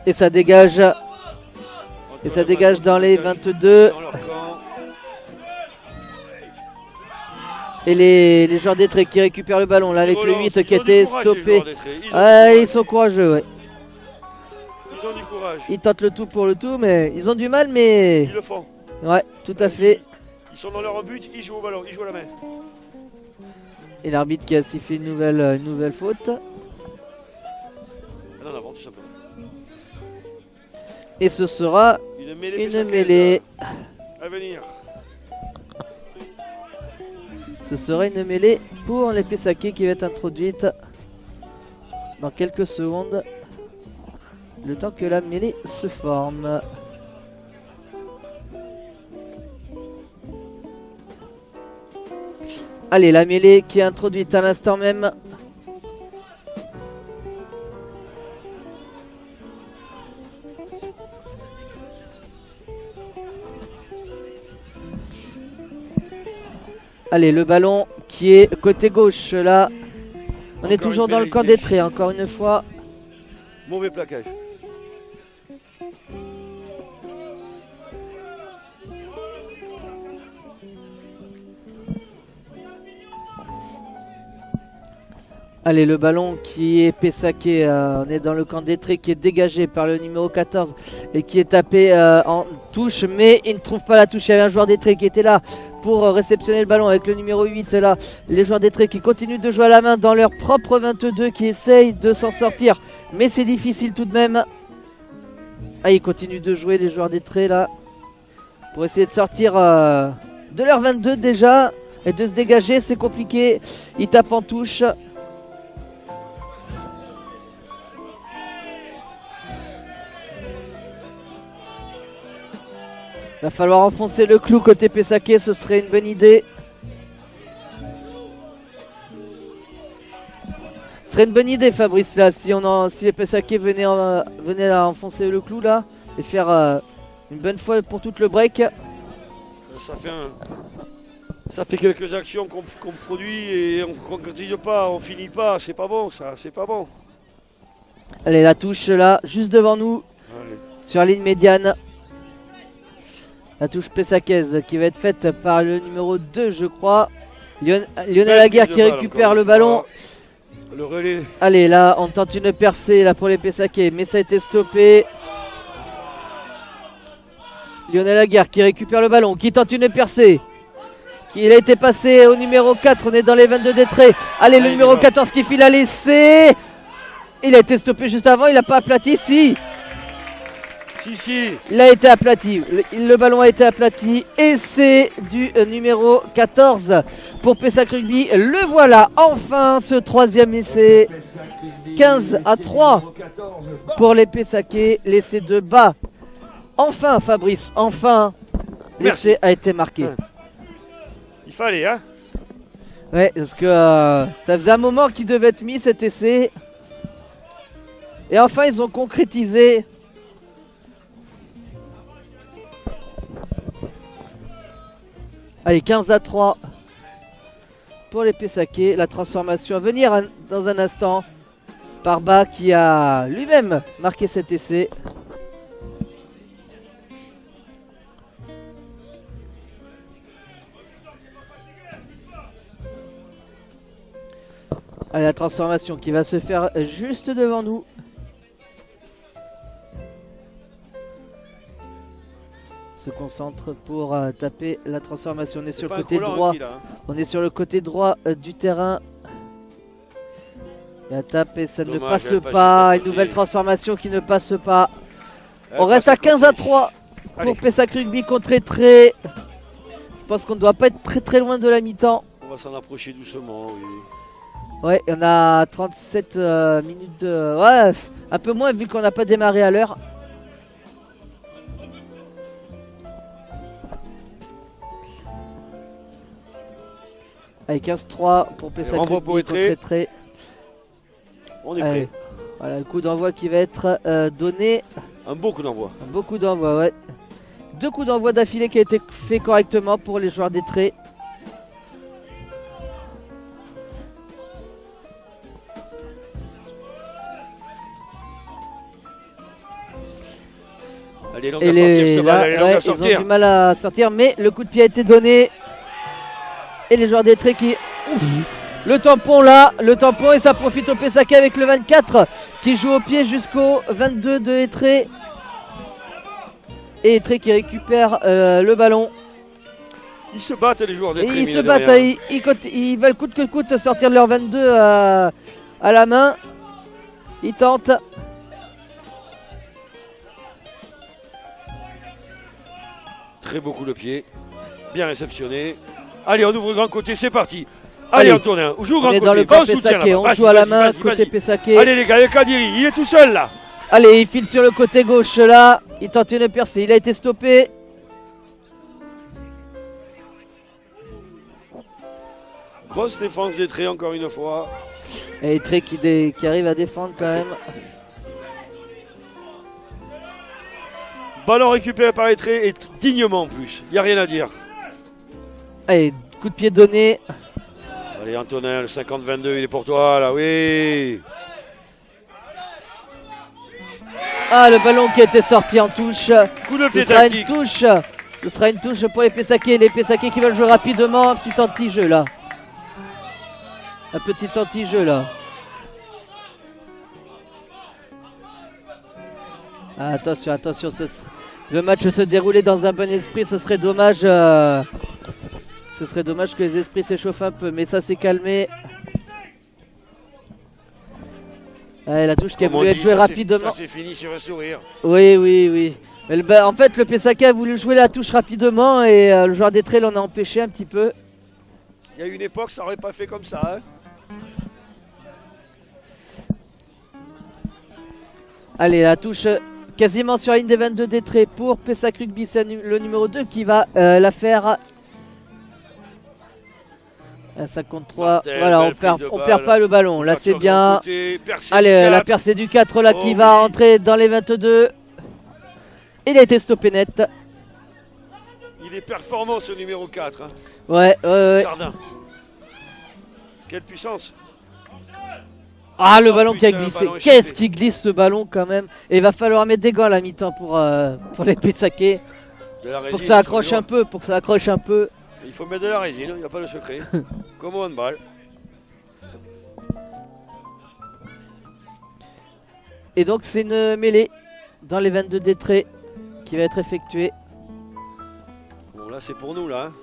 Et ça dégage. Et ça dégage dans les 22. Dans leur camp. Et les joueurs d'Etré qui récupèrent le ballon là avec le 8 qui a été stoppé. Ils sont courageux, ouais. Ils ont du courage. Ils tentent le tout pour le tout, mais ils ont du mal, mais... Ils le font. Ouais, tout à fait. Ils sont dans leur but, ils jouent au ballon, ils jouent à la main. Et l'arbitre qui a sifflé une nouvelle faute. En avant, tout simplement. Et ce sera Une mêlée. une mêlée. À venir. Ce sera une mêlée pour les Pesake qui va être introduite dans quelques secondes. Le temps que la mêlée se forme. Allez, la mêlée qui est introduite à l'instant même. Allez, le ballon qui est côté gauche là. On est Encore toujours une dans le camp pénalité. des traits, encore une fois. Mauvais plaquage. Allez, le ballon qui est Pesake, on est dans le camp des traits qui est dégagé par le numéro 14 et qui est tapé en touche, mais il ne trouve pas la touche. Il y avait un joueur des traits qui était là pour réceptionner le ballon avec le numéro 8 là. Les joueurs des traits qui continuent de jouer à la main dans leur propre 22 qui essayent de s'en sortir, mais c'est difficile tout de même. Ah, ils continuent de jouer les joueurs des traits là pour essayer de sortir de leur 22 déjà et de se dégager, c'est compliqué. Ils tapent en touche. Va falloir enfoncer le clou côté Pesake, ce serait une bonne idée. Ce serait une bonne idée, Fabrice, là, si les Pesake venaient à enfoncer le clou là et faire une bonne fois pour tout le break. Ça fait quelques actions qu'on produit et on continue pas, on finit pas, c'est pas bon ça, c'est pas bon. Allez, la touche là, juste devant nous, Allez. sur la ligne médiane. La touche Pesakez qui va être faite par le numéro 2, je crois. Lionel Aguerre qui récupère le ballon. Le relais. Allez, là, on tente une percée là pour les Pesake, mais ça a été stoppé. Lionel Aguerre qui récupère le ballon, qui tente une percée. Il a été passé au numéro 4, on est dans les 22 des traits. Allez, le numéro 14 qui file à l'essai. Il a été stoppé juste avant, il n'a pas aplati, si. Si. Il a été aplati, le ballon a été aplati. Essai du numéro 14 pour Pessac Rugby. Le voilà, enfin ce troisième essai. 15-3 pour les Pessacais, l'essai de bas. Enfin Fabrice, enfin l'essai a été marqué. Il fallait, hein. Ouais, parce que ça faisait un moment qu'il devait être mis cet essai. Et enfin ils ont concrétisé. Allez, 15-3 pour les Pessacais. La transformation à venir dans un instant par Bas qui a lui-même marqué cet essai. Allez, la transformation qui va se faire juste devant nous. Se concentre pour taper la transformation. On est sur le côté droit. On est sur le côté droit du terrain. La tape et ça ne passe pas. Une nouvelle transformation qui ne passe pas. On reste à 15-3 pour Pessac Rugby contre Etré. Je pense qu'on ne doit pas être très loin de la mi-temps. On va s'en approcher doucement, oui. Ouais, on a 37 minutes de... Ouais, un peu moins vu qu'on n'a pas démarré à l'heure. Allez, 15-3 pour Pessac Rugby contre Etré. On est prêt. Voilà, le coup d'envoi qui va être donné. Un beau coup d'envoi. Un beau coup d'envoi, ouais. 2 coups d'envoi d'affilée qui a été fait correctement pour les joueurs d'Etré. Elle est longue Et à sortir, les, cette balle, là, elle est longue ouais, à ils ont sortir. du mal à sortir, mais le coup de pied a été donné. Et les joueurs d'Etré qui... Ouf. Le tampon là, le tampon, et ça profite au Pessac avec le 24 qui joue au pied jusqu'au 22 de Etré. Et Etré qui récupère le ballon. Ils se battent les joueurs Et d'Etré. ils se battent, ils veulent coûte que coûte sortir de leur 22 à la main. Ils tentent. Très beau coup de pied. Bien réceptionné. Allez, on ouvre le grand côté, c'est parti. Allez, Antonin, on joue au grand On est côté. dans le Va camp au soutien, Pessaquet, là-bas. on Vas-y, joue à la vas-y, main vas-y, côté vas-y. Pessaquet. Allez les gars, le Kadiri, il est tout seul là. Allez, il file sur le côté gauche là. Il tente une percée, il a été stoppé. Grosse défense d'Etré encore une fois. Et Etré qui arrive à défendre quand même. Ballon récupéré par Etré et dignement en plus. Il n'y a rien à dire. Allez, coup de pied donné. Allez Antonin, le 50-22, il est pour toi là, oui. Ah, le ballon qui a été sorti en touche. Coup de Ce pied sera une tactique. touche. Ce sera une touche pour les Pessaquets. Les Pessaquets qui veulent jouer rapidement. Un petit anti-jeu là. Un petit anti-jeu là. Ah, attention, attention. Le match se déroulait dans un bon esprit. Ce serait dommage. Ce serait dommage que les esprits s'échauffent un peu. Mais ça s'est calmé. Ouais, la touche qui a Comme on voulu être dit, jouée ça, rapidement. Ça c'est fini sur un sourire. Oui, oui, oui. Mais en fait, le Pessaquet a voulu jouer la touche rapidement et le joueur d'Etré l'en a empêché un petit peu. Il y a une époque, ça aurait pas fait comme ça. Hein. Allez, la touche quasiment sur la ligne des 22 d'Etré pour Pessac Rugby. C'est le numéro 2 qui va la faire. 53. Martel, Voilà, belle on prise de perd balle. pas le ballon. Là, c'est bien. Côté, percée Allez, du la 4. percée du 4 là Oh qui va oui. entrer dans les 22. Il a été stoppé net. Il est performant ce numéro 4. Hein. Ouais, ouais, ouais. Jardin. Quelle puissance. Ah, le Oh, ballon qui a putain, glissé. ballon Qu'est-ce échappé. qui glisse ce ballon quand même. Et il va falloir mettre des gants à la mi-temps pour les Pessaquets. De la Pour résine, que ça accroche toujours. un peu, pour que ça accroche un peu. Il faut mettre de la résine, il n'y a pas de secret. Comme au handball. Et donc c'est une mêlée dans les 22 d'Etré qui va être effectuée. Bon là c'est pour nous là. Hein.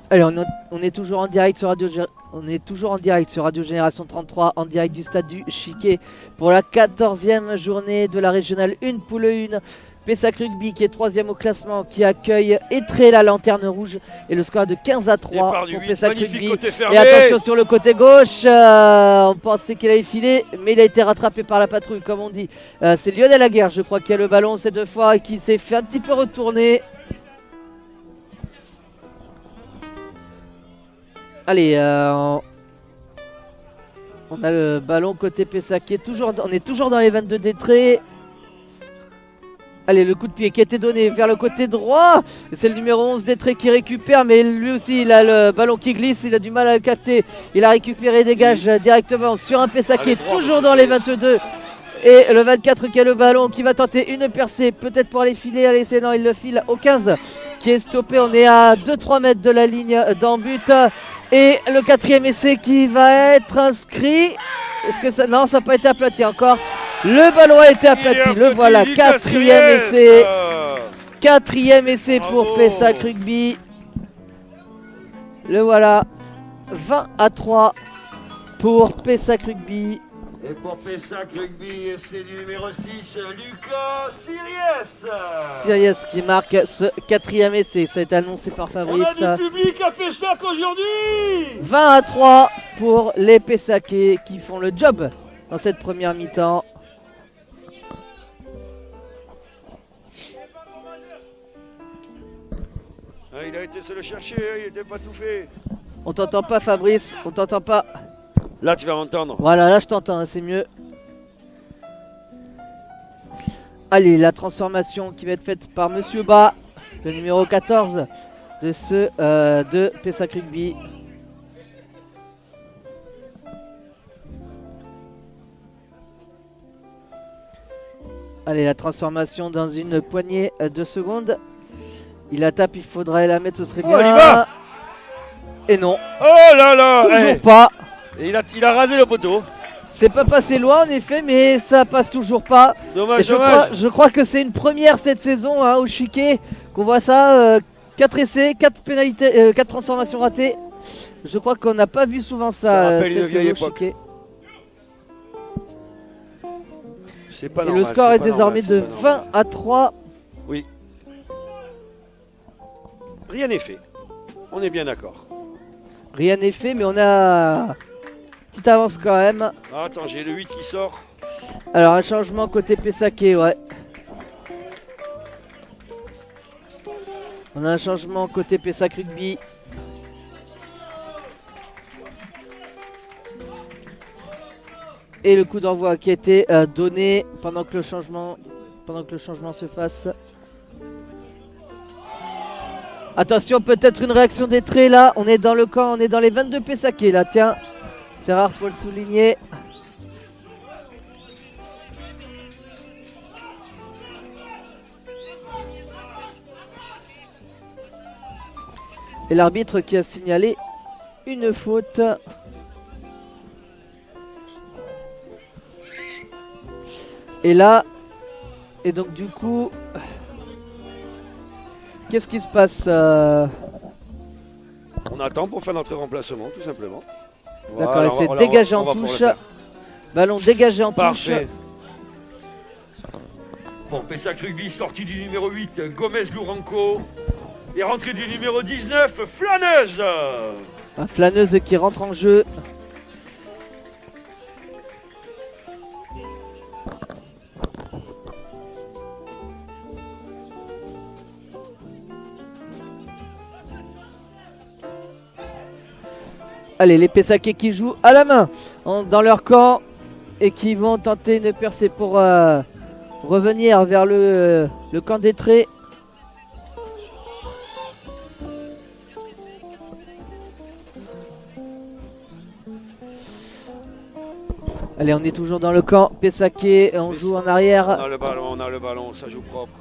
Allez, on est toujours en direct sur Radio Génération 33, en direct du stade du Chiquet pour la 14e journée de la régionale 1 poule 1. Pessac Rugby qui est 3e au classement, qui accueille Etré, la lanterne rouge, et le score de 15 à 3 Départ du pour 8, Pessac magnifique Rugby. côté fermé. Et attention sur le côté gauche, on pensait qu'il allait filer, mais il a été rattrapé par la patrouille, comme on dit. C'est Lionel Laguerre, je crois, qui a le ballon ces deux fois et qui s'est fait un petit peu retourner. Allez, on a le ballon côté Pessaquet, on est toujours dans les 22 d'Etré. Allez, le coup de pied qui a été donné vers le côté droit. C'est le numéro 11 d'Etré qui récupère, mais lui aussi il a le ballon qui glisse, il a du mal à le capter. Il a récupéré, dégage directement sur un Pessaquet, Allez, droit, toujours monsieur dans les Chauss. 22. Et le 24 qui a le ballon, qui va tenter une percée, peut-être pour aller filer. Allez, c'est non, il le file au 15 qui est stoppé. On est à 2-3 mètres de la ligne d'en but. Et le 4e essai qui va être inscrit. Est-ce que ça... Non, ça n'a pas été aplati encore. Le ballon a été aplati. Le voilà, 4e essai. 4e essai pour Bravo. Pessac Rugby. Le voilà, 20 à 3 pour Pessac Rugby. Et pour Pessac Rugby, c'est du numéro 6, Lucas Sirius. Sirius qui marque ce 4e essai. Ça a été annoncé par On Fabrice. a du public à Pessac aujourd'hui. 20 à 3 pour les Pessaquais qui font le job dans cette première mi-temps. Ah, il a été se le chercher, il n'était pas tout fait. On t'entend pas Fabrice, on t'entend pas. Là tu vas m'entendre. Voilà, là je t'entends, c'est mieux. Allez, la transformation qui va être faite par Monsieur Bas, le numéro 14 de Pessac Rugby. Allez, la transformation dans une poignée de secondes. Il la tape, il faudrait la mettre, ce serait bien. Oh, il y va. Et non, Oh là là. toujours pas. Et il a rasé le poteau. C'est pas passé loin en effet, mais ça passe toujours pas. Et Dommage, je crois que c'est une première cette saison hein, au Chiquet, qu'on voit ça. 4 essais, 4 pénalités, 4 transformations ratées. Je crois qu'on n'a pas vu souvent ça, rappelle une cette vieille saison au époque. Chiquet. C'est pas Et normal. le score est pas désormais normal, de c'est pas 20 à 3. normal. Rien n'est fait. On est bien d'accord. Rien n'est fait, mais on a petite avance quand même. Ah, attends, j'ai le 8 qui sort. Alors un changement côté Pessaquet, ouais. On a un changement côté Pessac Rugby. Et le coup d'envoi qui a été donné pendant que le changement se fasse. Attention, peut-être une réaction des traits là. On est dans le camp, on est dans les 22 Pessaquet là. Tiens, c'est rare pour le souligner. Et l'arbitre qui a signalé une faute. Et là, et donc du coup, qu'est-ce qui se passe On attend pour faire notre remplacement, tout simplement. D'accord, Voilà, et c'est on va- dégagé on en va pouvoir touche. le faire. Ballon dégagé en touche. Parfait. Bon, Pessac Rugby sorti du numéro 8, Gomez Lourenco. Et rentrée du numéro 19, Flâneuse. Un flâneuse qui rentre en jeu. Allez, les Pessaquais qui jouent à la main dans leur camp et qui vont tenter une percée pour revenir vers le camp des traits. Allez, on est toujours dans le camp Pessaquet, on joue en arrière. On a le ballon, ça joue propre.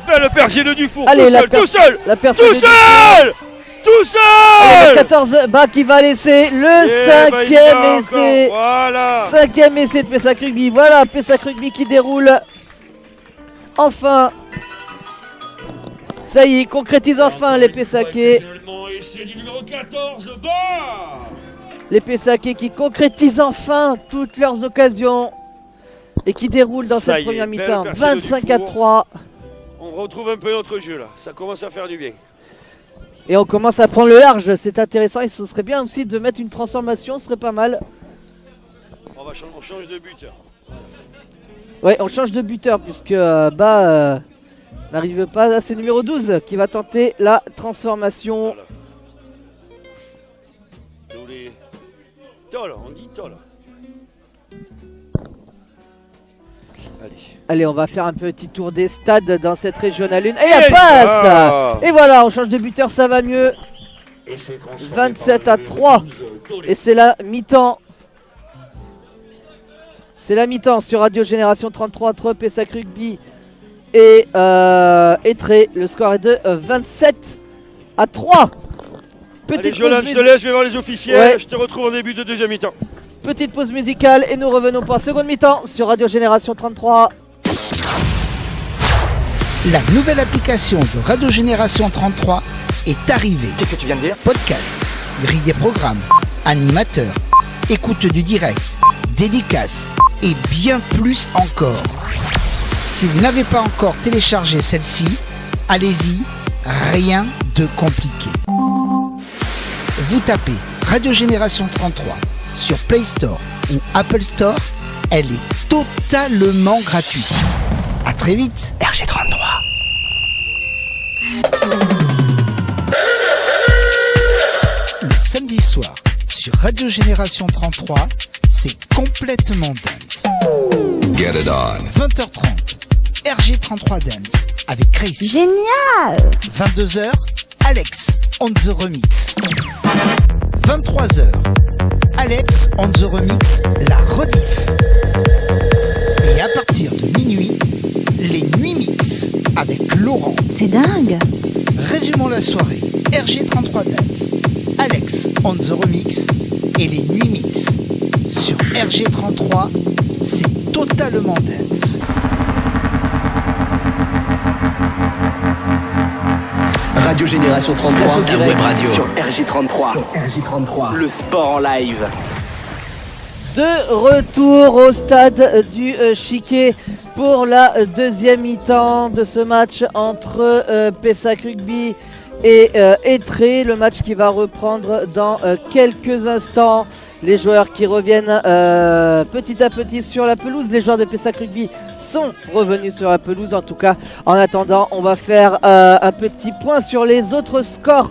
Belle percée de Dufour, Allez, tout seul, la percée tout de- seul, tout Allez, seul. le 14 bas qui va laisser le Eh ben, il cinquième va essai. encore, voilà. Cinquième essai de Pessac Rugby. Voilà, Pessac Rugby qui déroule. Enfin. Ça y est, concrétise enfin les Pessaquais. Essai du numéro 14, bas. Les Pessaquais qui concrétisent enfin toutes leurs occasions. Et qui déroulent dans Ça cette y est, première belle mi-temps. percée de 25 à Dufour. 3. On retrouve un peu notre jeu là, ça commence à faire du bien. Et on commence à prendre le large. C'est intéressant. Et ce serait bien aussi de mettre une transformation. Ce serait pas mal. On change de buteur. Ouais, on change de buteur puisque Bas n'arrive pas. C'est numéro 12 qui va tenter la transformation. Voilà. Tous les... Tol, on dit Tol. Allez. Allez, on va faire un petit tour des stades dans cette régionale 1. Et Et la passe ah. Et voilà, on change de buteur, ça va mieux. 27 à 3. Et c'est la mi-temps. C'est la mi-temps sur Radio Génération 33 entre Pessac Rugby et Tré. Le score est de 27 à 3. Allez, Jolan, je te laisse, je vais voir les officiels. Ouais. Je te retrouve en début de deuxième mi-temps. Petite pause musicale et nous revenons pour la seconde mi-temps sur Radio Génération 33. La nouvelle application de Radio Génération 33 est arrivée. Qu'est-ce que tu viens de dire? Podcast, grille des programmes, animateurs, écoute du direct, dédicaces et bien plus encore. Si vous n'avez pas encore téléchargé celle-ci, allez-y, rien de compliqué. Vous tapez Radio Génération 33 sur Play Store ou Apple Store, elle est totalement gratuite. À très vite. RG33. Le samedi soir sur Radio Génération 33, c'est complètement dance. Get it on. 20h30, RG33 Dance avec Grace. Génial! 22h, Alex on the remix. 23h, Alex on the remix, la rediff. Et à partir de minuit, les nuits mix avec Laurent. C'est dingue! Résumons la soirée. RG33 Dance, Alex on the remix et les nuits mix. Sur RG33, c'est totalement dance. Radio Génération 33, La web radio. sur RJ33. Le sport en live. De retour au stade du Chiquet pour la deuxième mi-temps de ce match entre Pessac Rugby et Étré. Le match qui va reprendre dans quelques instants. Les joueurs qui reviennent petit à petit sur la pelouse. Les joueurs de Pessac Rugby sont revenus sur la pelouse. En tout cas, en attendant, on va faire un petit point sur les autres scores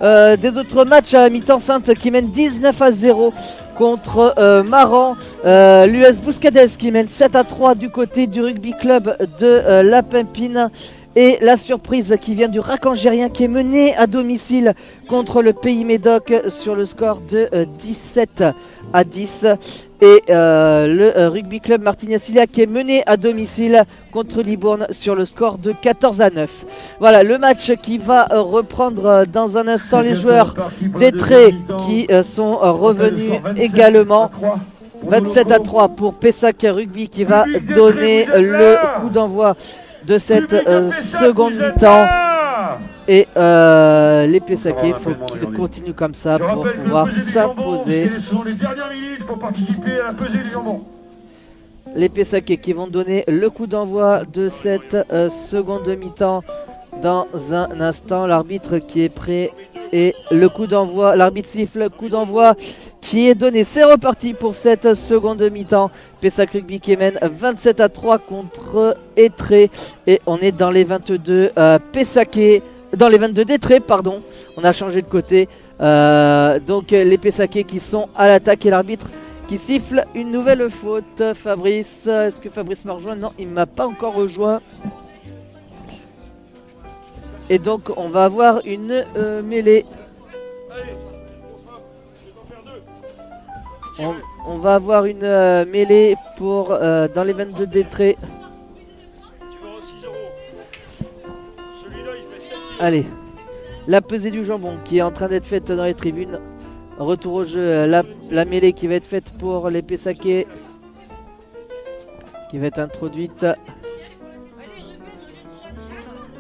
des autres matchs à mi-temps. Sainte qui mène 19-0 contre Maran. L'US Bouscadès qui mène 7-3 du côté du rugby club de La Pimpine. Et la surprise qui vient du RAC angérien qui est mené à domicile contre le Pays Médoc sur le score de 17-10. Et le rugby club Martigny-Acilia qui est mené à domicile contre Libourne sur le score de 14-9. Voilà le match qui va reprendre dans un instant. Les joueurs d'Étré qui sont revenus également. 27-3 pour Pessac Rugby qui va donner le coup d'envoi de cette seconde mi-temps. Et les Pessaquais, il faut qu'ils continuent comme ça pour pouvoir s'imposer. Ce sont les dernières minutes pour participer à la pesée du jambon. Les Pessaquais qui vont donner le coup d'envoi de cette seconde mi-temps dans un instant. L'arbitre qui est prêt et le coup d'envoi, l'arbitre siffle, coup d'envoi qui est donné. C'est reparti pour cette seconde mi-temps. Pessac Rugby qui mène 27-3 contre Étré. Et on est dans les 22 Pessaquais, dans les 22 d'Étré, pardon. On a changé de côté. Donc les Pessaquais qui sont à l'attaque et l'arbitre qui siffle une nouvelle faute. Fabrice, est-ce que Fabrice m'a rejoint? Non, il ne m'a pas encore rejoint. Et donc on va avoir une mêlée. On va avoir une mêlée pour dans les 22 d'Étré. Allez, la pesée du jambon qui est en train d'être faite dans les tribunes. Retour au jeu, la mêlée qui va être faite pour les Pessaquais, qui va être introduite.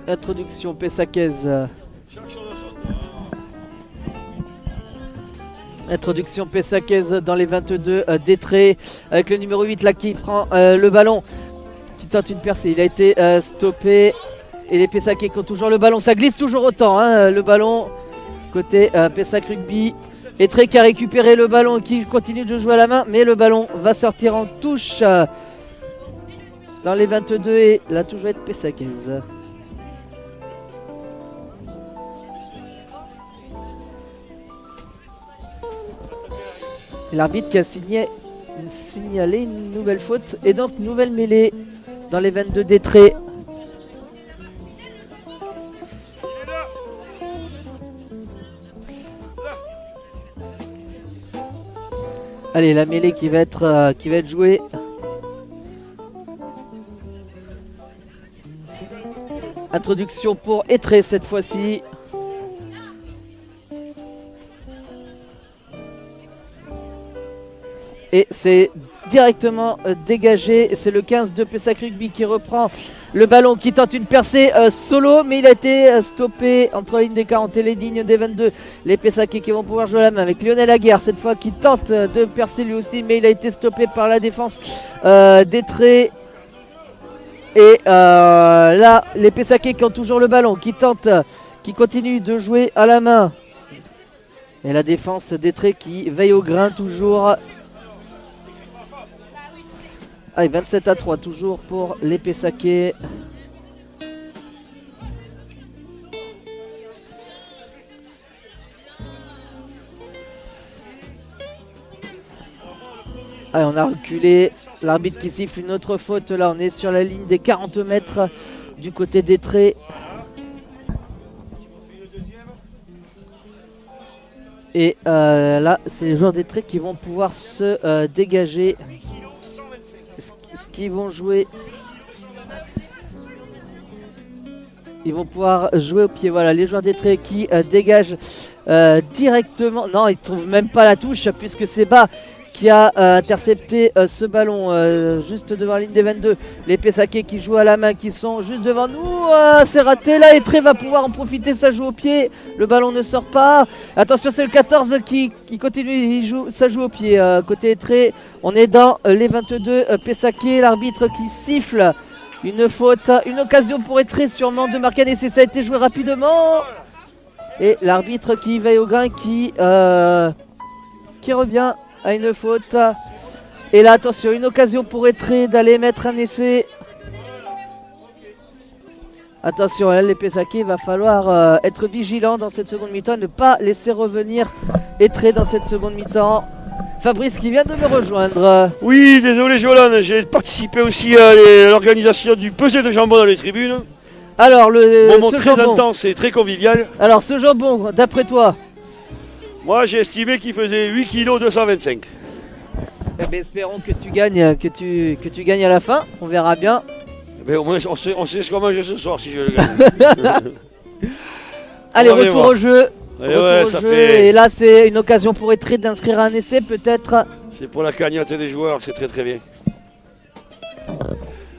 Introduction pessacaise. Introduction pessacaise dans les 22 d'Étré avec le numéro 8 là qui prend le ballon, qui tente une percée. Il a été stoppé et les Pessaquais qui ont toujours le ballon. Ça glisse toujours autant hein, le ballon côté Pessac Rugby. Étré qui a récupéré le ballon et qui continue de jouer à la main, mais le ballon va sortir en touche dans les 22 et la touche va être pessacaise. L'arbitre qui a signalé une nouvelle faute et donc nouvelle mêlée dans les 22 d'Étré. Allez, la mêlée qui va être jouée. Introduction pour Étré cette fois-ci. Et c'est directement dégagé. C'est le 15 de Pessac Rugby qui reprend le ballon, qui tente une percée solo, mais il a été stoppé entre la ligne des 40 et les lignes des 22. Les Pessaquais qui vont pouvoir jouer à la main avec Lionel Aguerre cette fois qui tente de percer lui aussi, mais il a été stoppé par la défense d'Étré. Et là, les Pessaquais qui ont toujours le ballon, qui continuent de jouer à la main. Et la défense d'Étré qui veille au grain toujours. Allez, 27-3 toujours pour les Pessaquais. Allez, on a reculé. L'arbitre qui siffle une autre faute. Là, on est sur la ligne des 40 mètres du côté des traits. Et là, c'est les joueurs des traits qui vont pouvoir se dégager. Ce qu'ils vont jouer. Ils vont pouvoir jouer au pied. Voilà, les joueurs des traits qui dégagent directement. Non, ils ne trouvent même pas la touche puisque c'est Bas qui a intercepté ce ballon juste devant la ligne des 22. Les Pessaquais qui jouent à la main, qui sont juste devant nous. C'est raté là et Tré va pouvoir en profiter, ça joue au pied. Le ballon ne sort pas. Attention, c'est le 14 qui continue, ça joue au pied. Côté Tré, on est dans les 22 Pessaquais. L'arbitre qui siffle une faute, une occasion pour Tré sûrement de marquer un essai. Ça a été joué rapidement. Et l'arbitre qui veille au grain qui revient à une faute. Et là, attention, une occasion pour Tré d'aller mettre un essai. Attention, là, les Pessaquais, il va falloir être vigilant dans cette seconde mi-temps, ne pas laisser revenir Tré dans cette seconde mi-temps. Fabrice qui vient de me rejoindre. Oui, désolé Jolan, j'ai participé aussi à l'organisation du pesé de jambon dans les tribunes. Alors, Moment ce très jambon. intense et très convivial. Alors, ce jambon, d'après toi? Moi, j'ai estimé qu'il faisait 8 kg 225. Eh bien, espérons que tu gagnes, que tu gagnes à la fin. On verra bien. Mais au moins, on sait ce qu'on mange ce soir si je le gagne. Allez, On va retour voir. au jeu. Et Retour ouais, au ça jeu. fait- Et là, c'est une occasion pour Tré d'inscrire un essai, peut-être. C'est pour la cagnotte des joueurs, c'est très très bien.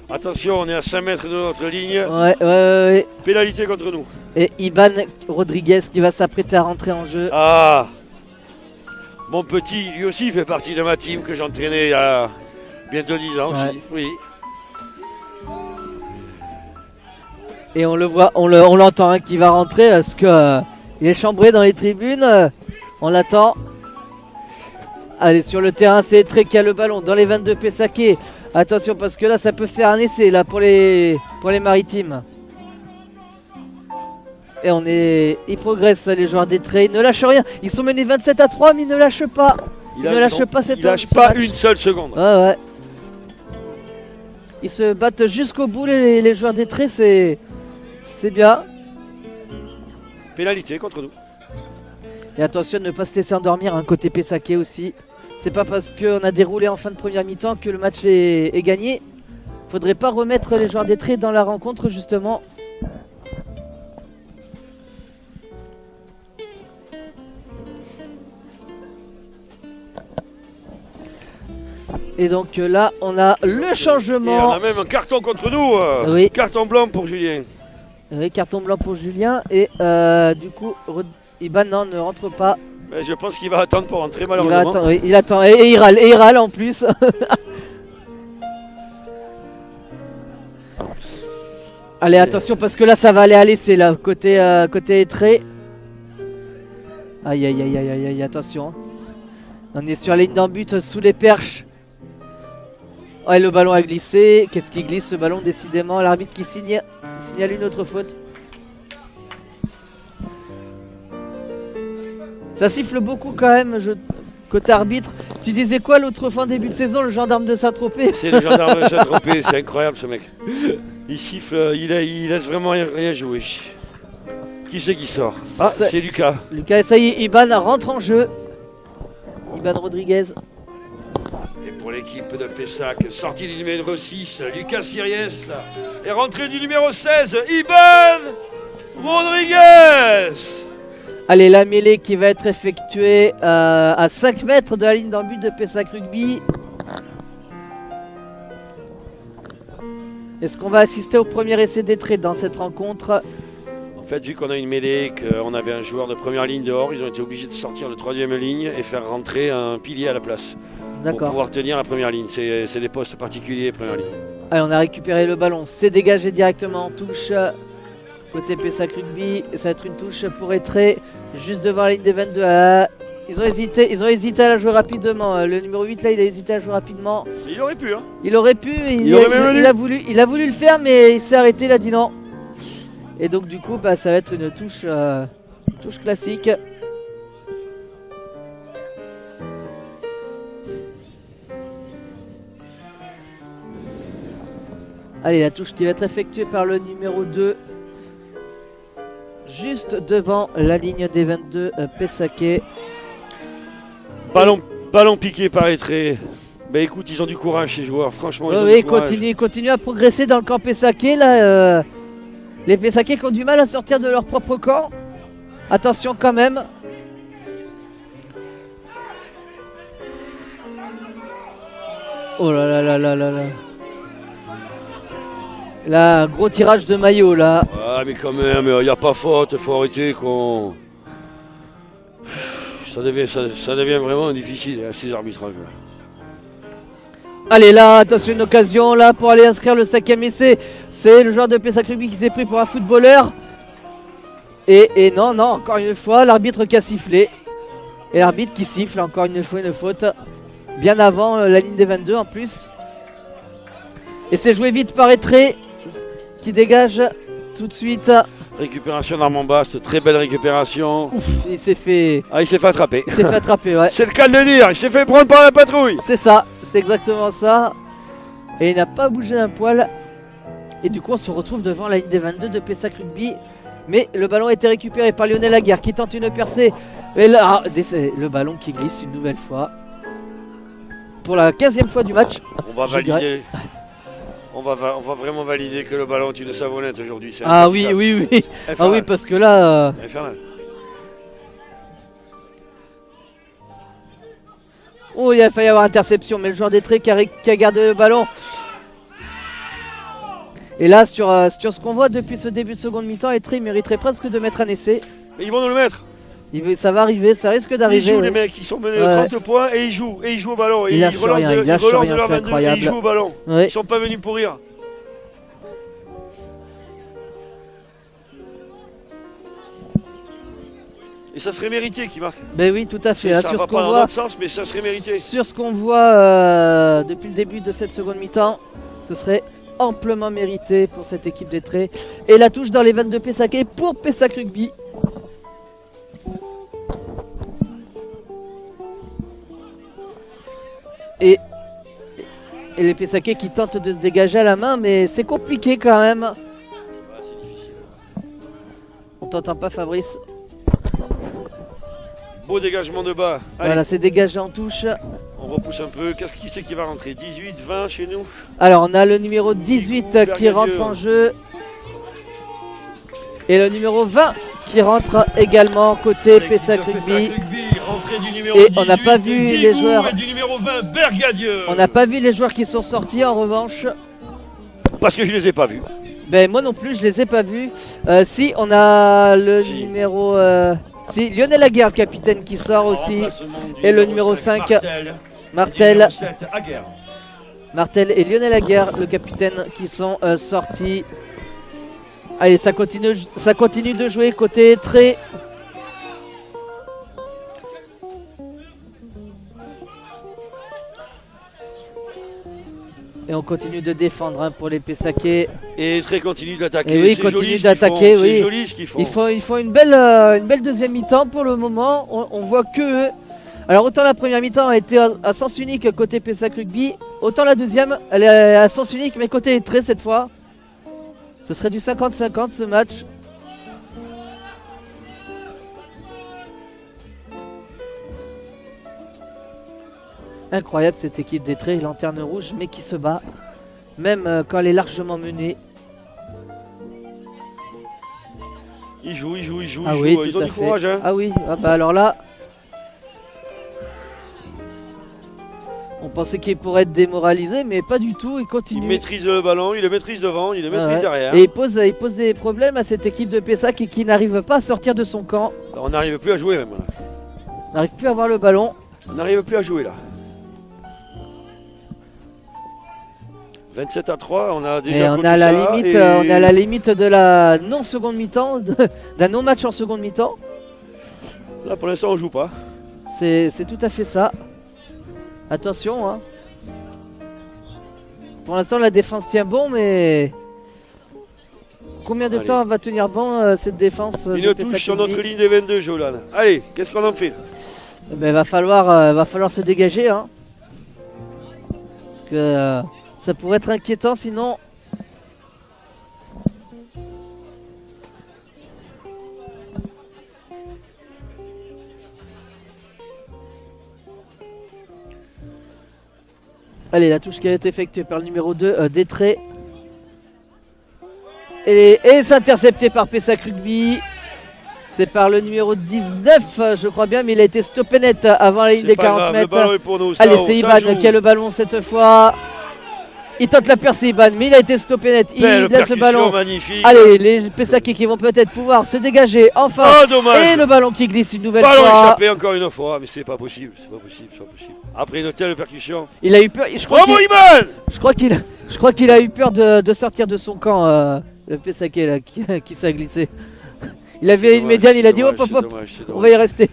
Attention, on est à 5 mètres de notre ligne. Ouais. Pénalité contre nous. Et Iban Rodriguez qui va s'apprêter à rentrer en jeu. Ah, mon petit, lui aussi fait partie de ma team que j'entraînais il y a bientôt 10 ans Ouais. aussi. Oui. Et on le voit, on l'entend hein, qui va rentrer parce que il est chambré dans les tribunes. On l'attend. Allez, sur le terrain, c'est Tré qui a le ballon dans les 22 Pessaquais. Attention parce que là, ça peut faire un essai là pour les maritimes. Et ils progressent les joueurs des Trés. Ils ne lâchent rien. Ils sont menés 27-3 mais ils ne lâchent pas. Ils ne lâchent pas cette Il lâche ce pas match. une seule seconde. Ouais. Ils se battent jusqu'au bout les joueurs des Trés, c'est bien. Pénalité contre nous. Et attention de ne pas se laisser endormir, un côté Pessaquais aussi. C'est pas parce qu'on a déroulé en fin de première mi-temps que le match est gagné. Faudrait pas remettre les joueurs des Trés dans la rencontre justement. Et donc là, on a le Et on changement. a même un carton contre nous. Oui. Carton blanc pour Julien. Oui, carton blanc pour Julien. Et du coup, Iban non, ne rentre pas. Mais je pense qu'il va attendre pour rentrer Il va malheureusement. attendre, oui, il attend. Et il râle en plus. Allez, attention parce que là, ça va aller à l'essai là, côté Tré. Aïe, attention. On est sur la ligne d'en but sous les perches. Ouais, le ballon a glissé. Qu'est-ce qui glisse ce ballon décidément? L'arbitre qui signale une autre faute. Ça siffle beaucoup quand même, côté arbitre. Tu disais quoi l'autre fois en début de saison, le gendarme de Saint-Tropez? C'est le gendarme de Saint-Tropez, c'est incroyable ce mec. Il siffle, il laisse vraiment rien jouer. Qui c'est qui sort? Ah, c'est Lucas. Lucas, ça y est, Iban rentre en jeu. Iban Rodriguez. Et pour l'équipe de Pessac, sortie du numéro 6, Lucas Siriès. Et rentrée du numéro 16, Iban Rodriguez. Allez, la mêlée qui va être effectuée à 5 mètres de la ligne d'en but de Pessac Rugby. Est-ce qu'on va assister au premier essai des Traits dans cette rencontre? En fait, vu qu'on a une mêlée, qu'on avait un joueur de première ligne dehors, ils ont été obligés de sortir de troisième ligne et faire rentrer un pilier à la place. Pour D'accord. pouvoir tenir la première ligne. C'est des postes particuliers, première ligne. Allez, on a récupéré le ballon. C'est dégagé directement en touche. Côté Pessac Rugby, ça va être une touche pour Tré, juste devant la ligne des 22. Ils ont hésité à la jouer rapidement. Le numéro 8 là, il a hésité à jouer rapidement. Il aurait pu, hein. Il aurait pu, Il aurait même il a voulu le faire, mais il s'est arrêté, il a dit non. Et donc du coup, ça va être une touche classique. Allez, la touche qui va être effectuée par le numéro 2. Juste devant la ligne des 22, Pessaquet. Ballon piqué par Etré. Bah écoute, ils ont du courage ces joueurs, franchement. Oui, continue à progresser dans le camp Pessaquet. Là, les Pessaquet qui ont du mal à sortir de leur propre camp. Attention quand même. Oh là là là là là là. Là, gros tirage de maillot là. Ah mais quand même, il n'y a pas faute, faut arrêter qu'on... Ça devient vraiment difficile ces arbitrages. Allez là, attention, une occasion là pour aller inscrire le 5e essai. C'est le joueur de Pessac Rugby qui s'est pris pour un footballeur. Et non, encore une fois, l'arbitre qui a sifflé. Et l'arbitre qui siffle encore une fois une faute. Bien avant la ligne des 22 en plus. Et c'est joué vite par Etré qui dégage tout de suite. Récupération d'Armand Bast, très belle récupération. Ouf, il s'est fait attraper. Il s'est fait attraper, ouais. C'est le cas de le dire, il s'est fait prendre par la patrouille. C'est ça, c'est exactement ça. Et il n'a pas bougé un poil. Et du coup on se retrouve devant la ligne des 22 de Pessac Rugby. Mais le ballon a été récupéré par Lionel Laguerre qui tente une percée. Et là, le ballon qui glisse une nouvelle fois. Pour la 15e fois du match. On va valider. On va vraiment valider que le ballon est une savonnette aujourd'hui. Ah oui. Ah oui, parce que là... Infernal. Oh, il a failli y avoir interception, mais le joueur d'Etré qui a gardé le ballon. Et là, sur ce qu'on voit depuis ce début de seconde mi-temps, Etré mériterait presque de mettre un essai. Mais ils vont nous le mettre. Ça va arriver, ça risque d'arriver. Ils jouent les mecs, ils sont menés de 30 points et ils jouent au ballon. Ils lâchent rien, ils relancent de leur 22 incroyable. et ils jouent au ballon. Ouais. Ils sont pas venus pour rire. Et ça serait mérité qu'ils marquent. Ben oui, tout à fait. Ça sur va ce qu'on pas dans voit, notre sens, mais ça serait mérité. sur ce qu'on voit depuis le début de cette seconde mi-temps, ce serait amplement mérité pour cette équipe d'Etré. Et la touche dans les 22 Pessaquet pour Pessac Rugby. Et les Pessaquet qui tentent de se dégager à la main, mais c'est compliqué quand même. On t'entend pas, Fabrice. Beau dégagement de bas. Allez, Voilà, c'est dégagé en touche. on repousse un peu. Qu'est-ce qui c'est qui va rentrer? 18, 20 chez nous. Alors on a le numéro 18 qui rentre en jeu. Et le numéro 20 qui rentre également côté Pessac Rugby. Et on n'a pas vu les joueurs. Et du numéro 20, Bergadieu. On n'a pas vu les joueurs qui sont sortis en revanche. Parce que je les ai pas vus. Ben moi non plus je les ai pas vus. Si on a le numéro si Lionel Laguerre, le capitaine qui sort aussi. Et le numéro 5 Martel. Martel et Lionel Laguerre, le capitaine qui sont sortis. Allez, ça continue de jouer côté Etré. Et on continue de défendre pour les Pessaquet. Et Etré continue d'attaquer. Et oui, continue d'attaquer. Oui. C'est joli ce qu'ils font. Ils font une belle deuxième mi-temps pour le moment. On voit que eux. Alors autant la première mi-temps a été à sens unique côté Pessac Rugby, autant la deuxième elle est à sens unique mais côté Etré cette fois. Ce serait du 50-50 ce match. Incroyable cette équipe d'Etré, lanterne rouge, mais qui se bat, même quand elle est largement menée. Ils jouent. Ah oui, ils tout ont à du fait. courage. Hein. Ah oui, ah bah alors là, on pensait qu'il pourrait être démoralisé, mais pas du tout, il continue. Il maîtrise le ballon, il le maîtrise devant, il le maîtrise derrière. Et il pose des problèmes à cette équipe de Pessac qui n'arrive pas à sortir de son camp. On n'arrive plus à jouer même. On n'arrive plus à avoir le ballon. On n'arrive plus à jouer là. 27-3, on a déjà. Et on a la limite de la non-seconde mi-temps, d'un non-match en seconde mi-temps. Là pour l'instant on joue pas. C'est tout à fait ça. Attention, hein. Pour l'instant la défense tient bon, mais combien de temps va tenir bon cette défense? Une touche sur notre ligne des 22, Jolan. Allez, qu'est-ce qu'on en fait? Ben, va falloir se dégager, hein. Parce que ça pourrait être inquiétant sinon. Allez, la touche qui a été effectuée par le numéro 2, Détré. Et c'est intercepté par Pessac Rugby. C'est par le numéro 19, je crois bien, mais il a été stoppé net avant la ligne des 40 mètres. Allez, c'est Iban qui a le ballon cette fois. Il tente la percée, Iban, mais il a été stoppé net. Il laisse le ballon. Magnifique. Allez, les Pessacais qui vont peut-être pouvoir se dégager enfin. Oh, dommage. Et le ballon qui glisse une nouvelle Ballon fois. échappé encore une fois, mais c'est pas possible, c'est pas possible, c'est pas possible. Après une telle percussion. Il a eu peur. Je crois qu'il a eu peur de sortir de son camp, le Pessaquet là, qui s'est glissé. Il avait une médiane, il a dit hop hop hop, on va y rester.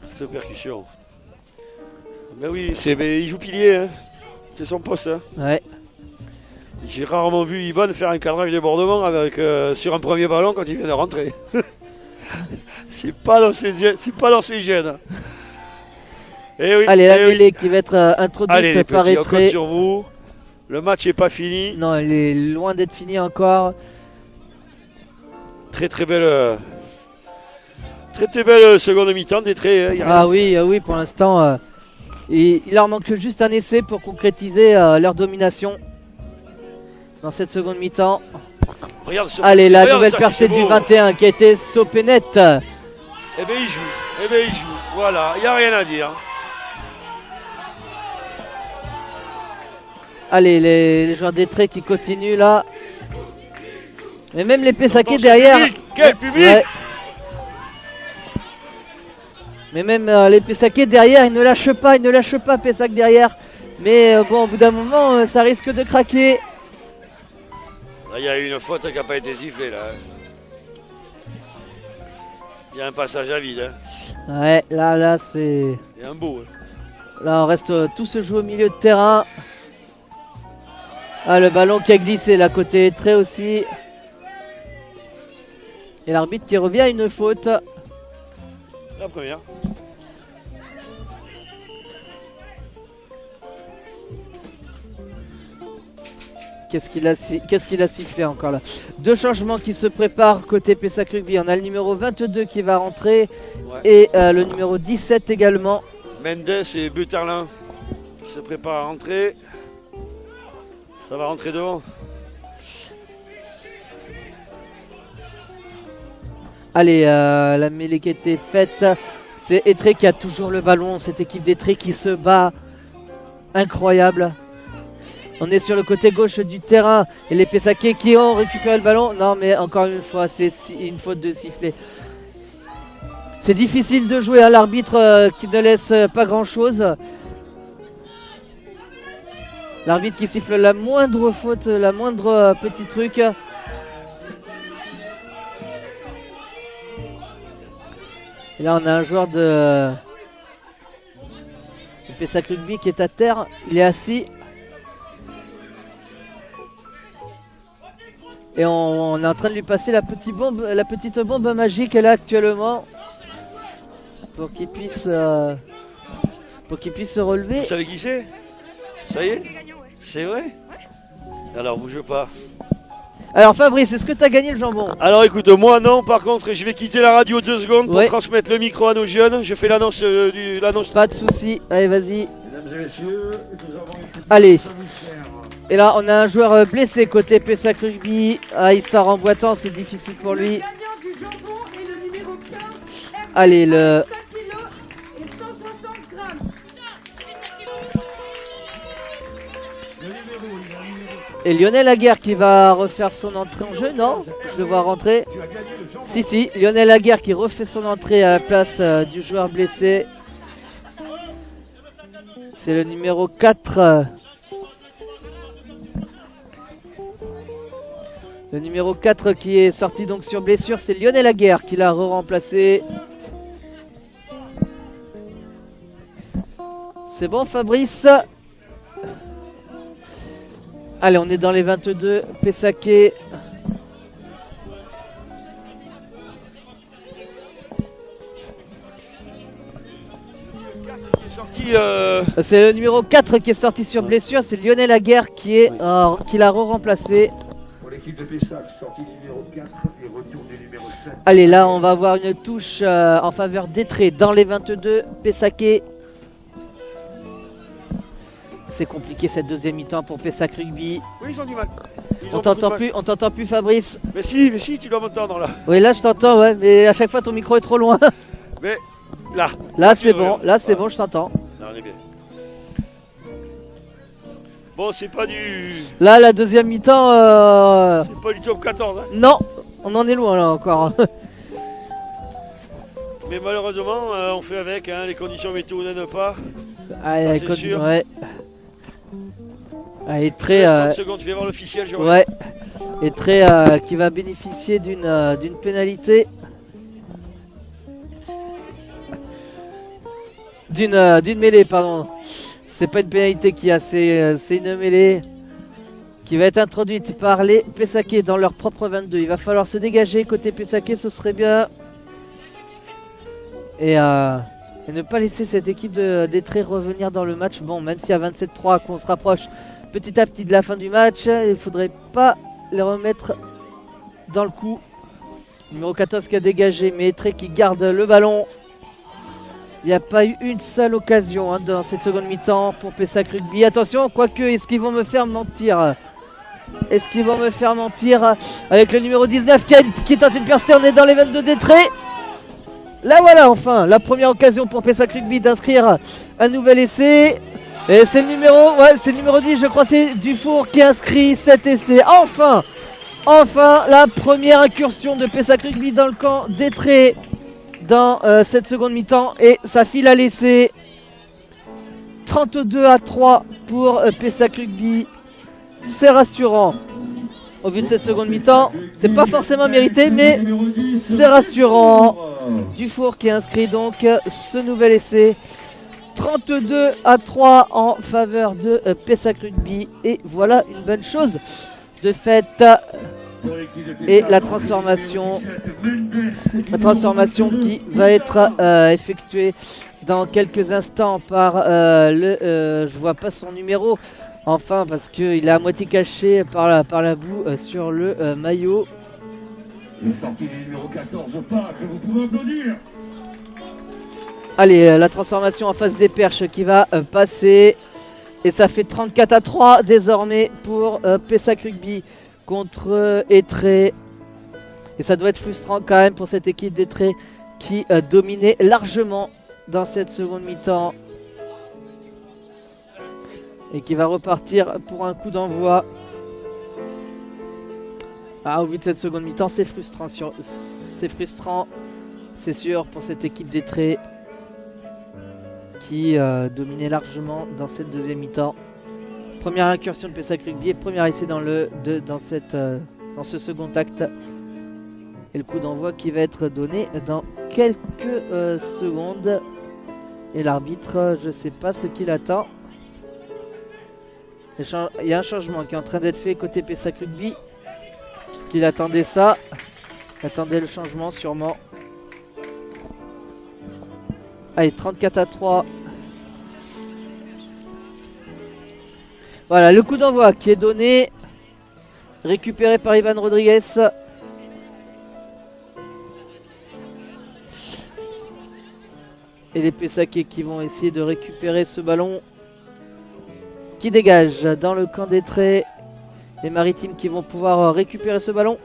Cette percussion. Mais oui, il joue pilier, hein. C'est son poste. Hein. Ouais. J'ai rarement vu Ivan faire un cadrage débordement avec, sur un premier ballon quand il vient de rentrer. C'est pas dans ses gènes. Et oui, allez, la mêlée qui va être introduite par Étré. On compte sur vous. Le match n'est pas fini. Non, il est loin d'être fini encore. Très belle seconde mi-temps d'Étré. Ah oui, pour l'instant, il leur manque juste un essai pour concrétiser leur domination dans cette seconde mi-temps. Allez, la nouvelle percée du 21 qui a été stoppée net. Eh bien, il joue. Voilà, il n'y a rien à dire. Allez, les joueurs d'Étré qui continuent là. Mais même les Pessaquais derrière. Quel public ouais. Mais même les Pessaquais derrière, ils ne lâchent pas, Pessac derrière. Mais bon, au bout d'un moment, ça risque de craquer. Là, il y a eu une faute qui n'a pas été sifflée là. Il y a un passage à vide. Hein. Ouais, là, c'est. Il y a un beau. Hein. Là, on reste tout se joue au milieu de terrain. Ah, le ballon qui a glissé là, côté Étré aussi. Et l'arbitre qui revient à une faute. La première. Qu'est-ce qu'il a sifflé encore là? Deux changements qui se préparent côté Pessac Rugby. On a le numéro 22 qui va rentrer et le numéro 17 également. Mendes et Buterlin qui se préparent à rentrer. Ça va rentrer devant. Allez, la mêlée qui a été faite. C'est Étré qui a toujours le ballon. Cette équipe d'Étré qui se bat. Incroyable. On est sur le côté gauche du terrain. Et les Pessaquais qui ont récupéré le ballon. Non, mais encore une fois, c'est une faute de sifflet. C'est difficile de jouer à l'arbitre qui ne laisse pas grand-chose. L'arbitre qui siffle la moindre faute, la moindre petit truc. Et là, on a un joueur de Pessac Rugby qui est à terre. Il est assis. Et on est en train de lui passer la petite bombe magique là actuellement. Pour qu'il puisse se relever. Vous savez qui c'est? Ça y est? C'est vrai? Alors, bouge pas. Alors Fabrice, est-ce que tu as gagné le jambon? Alors écoute, moi non, par contre, je vais quitter la radio 2 secondes pour transmettre le micro à nos jeunes. Je fais l'annonce l'annonce. Pas de soucis, allez vas-y. Mesdames et messieurs, nous avons une allez. Et là, on a un joueur blessé côté Pessac Rugby. Ah, il sort en boitant, c'est difficile pour lui. Allez, le... Et Lionel Aguerre qui va refaire son entrée en jeu, non? Je le vois rentrer. Si, Lionel Aguerre qui refait son entrée à la place du joueur blessé. C'est le numéro 4. Le numéro 4 qui est sorti donc sur blessure, c'est Lionel Aguerre qui l'a remplacé. C'est bon Fabrice? Allez, on est dans les 22. Pessaquet. C'est le numéro 4 qui est sorti sur blessure. C'est Lionel Aguerre qui l'a remplacé. Pour l'équipe de Pessac, sortie numéro 4 et retour du numéro 7. Allez, là, on va avoir une touche en faveur d'Étré dans les 22. Pessaquet. c'est compliqué cette deuxième mi-temps pour Pessac Rugby. Oui, ils ont du mal. On t'entend plus Fabrice. Mais si, tu dois m'entendre là. Oui, là je t'entends, ouais, mais à chaque fois ton micro est trop loin. Mais là. Là c'est bon, bon, je t'entends. Là, on est bien. Bon, c'est pas du. Là, la deuxième mi-temps. C'est pas du top 14, hein. Non, on en est loin là encore. Mais malheureusement, on fait avec, hein, les conditions météo n'aident pas. Allez, c'est sûr. ouais. Allez, très. 30 secondes, tu vas voir l'officiel, je ouais. Et très qui va bénéficier d'une pénalité. D'une mêlée, pardon. C'est pas une pénalité qui a, c'est une mêlée qui va être introduite par les Pessacais dans leur propre 22. Il va falloir se dégager côté Pessacais, ce serait bien. Et ne pas laisser cette équipe d'Étré revenir dans le match. Bon, même s'il y a 27-3 qu'on se rapproche petit à petit de la fin du match, il faudrait pas les remettre dans le coup. Numéro 14 qui a dégagé, mais Étré qui garde le ballon. Il n'y a pas eu une seule occasion hein, dans cette seconde mi-temps pour Pessac Rugby. Attention, quoique, est-ce qu'ils vont me faire mentir? Est-ce qu'ils vont me faire mentir avec le numéro 19 qui tente une percée? On est dans les 22 d'Étré. Là voilà, enfin, la première occasion pour Pessac Rugby d'inscrire un nouvel essai. Et c'est le numéro 10, je crois, c'est Dufour qui inscrit cet essai. Enfin, la première incursion de Pessac Rugby dans le camp d'Étré dans cette seconde mi-temps. Et ça file à l'essai. 32-3 pour Pessac Rugby. C'est rassurant. Au vu de cette seconde mi-temps, c'est pas forcément mérité, mais c'est rassurant. Dufour qui inscrit donc ce nouvel essai. 32-3 en faveur de Pessac Rugby. Et voilà une bonne chose de fait. Et la transformation qui va être effectuée dans quelques instants par je vois pas son numéro. Enfin, parce qu'il est à moitié caché par la boue sur le maillot. Le sortie du numéro 14 pas, que vous pouvez applaudir. Allez, la transformation en face des perches qui va passer. Et ça fait 34-3 désormais pour Pessac Rugby contre Étré. Et ça doit être frustrant quand même pour cette équipe d'Étré qui dominait largement dans cette seconde mi-temps. Et qui va repartir pour un coup d'envoi. Ah, au vu de cette seconde mi-temps, c'est frustrant. C'est sûr, pour cette équipe d'Étré qui dominait largement dans cette deuxième mi-temps. Première incursion de Pessac Rugby et premier essai dans ce second acte. Et le coup d'envoi qui va être donné dans quelques secondes. Et l'arbitre, je ne sais pas ce qu'il attend. Il y a un changement qui est en train d'être fait côté Pessac Rugby. Est-ce qu'il attendait ça? Il attendait le changement sûrement. Allez, 34-3. Voilà, le coup d'envoi qui est donné. Récupéré par Ivan Rodriguez. Et les Pessacais qui vont essayer de récupérer ce ballon. Qui dégage dans le camp d'Étré. Les Maritimes qui vont pouvoir récupérer ce ballon.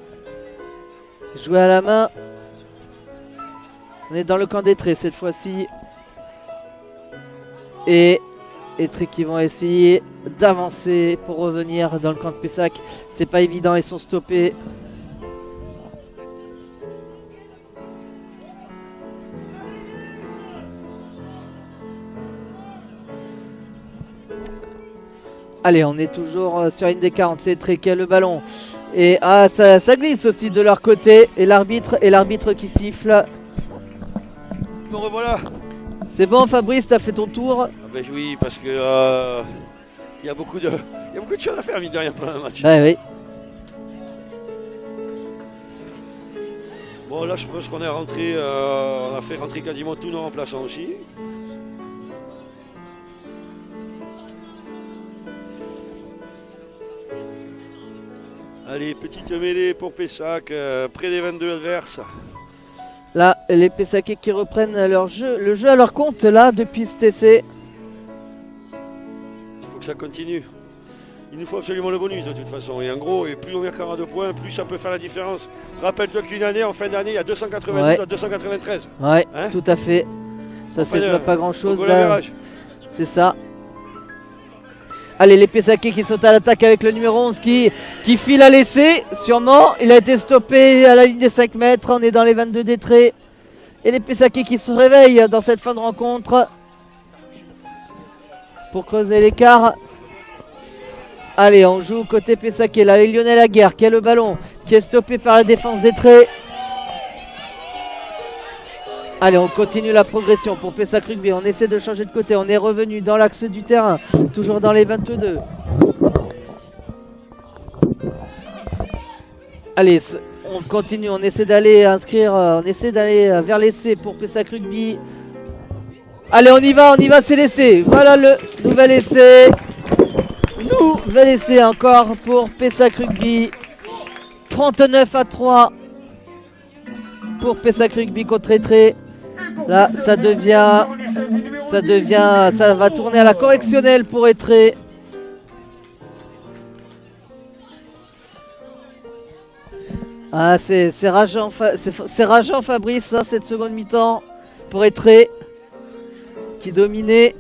Jouer à la main. On est dans le camp d'Étré cette fois-ci. Et Étré qui vont essayer d'avancer pour revenir dans le camp de Pessac. C'est pas évident, ils sont stoppés. Allez, on est toujours sur une des 40, c'est Étré qui a le ballon. Et ça glisse aussi de leur côté. Et l'arbitre qui siffle. Me revoilà. C'est bon Fabrice, t'as fait ton tour? Ben oui, parce que il y a beaucoup de choses à faire, mine de rien, pendant le match. Ouais, oui. Bon, là, je pense qu'on est rentré, on a fait rentrer quasiment tous nos remplaçants aussi. Allez, petite mêlée pour Pessac, près des 22 adverses. Là, les Pessacais qui reprennent le jeu à leur compte là depuis cet essai. Il faut que ça continue. Il nous faut absolument le bonus de toute façon. Et en gros, et plus on marquera de points, plus ça peut faire la différence. Rappelle-toi qu'une année, en fin d'année, il y a 292 à 293. Ouais, Hein, tout à fait. Ça Enfin, c'est pas grand chose au là. goal-average. C'est ça. Allez, les Pessakais qui sont à l'attaque avec le numéro 11 qui file à l'essai, sûrement. Il a été stoppé à la ligne des 5 mètres. On est dans les 22 d'étré. Et les Pessakais qui se réveillent dans cette fin de rencontre pour creuser l'écart. Allez, on joue côté Pessaquet. Là, avec Lionel Aguerre qui a le ballon, qui est stoppé par la défense d'étré. Allez, on continue la progression pour Pessac Rugby. On essaie de changer de côté. On est revenu dans l'axe du terrain, toujours dans les 22. Allez, on continue. On essaie d'aller inscrire. On essaie d'aller vers l'essai pour Pessac Rugby. Allez, on y va, c'est l'essai. Voilà le nouvel essai. Nouvel essai encore pour Pessac Rugby. 39-3 pour Pessac Rugby contre Étré. Là, ça va tourner à la correctionnelle pour Étré. Ah, c'est rageant, c'est rageant Fabrice, hein, cette seconde mi-temps pour Étré qui dominait.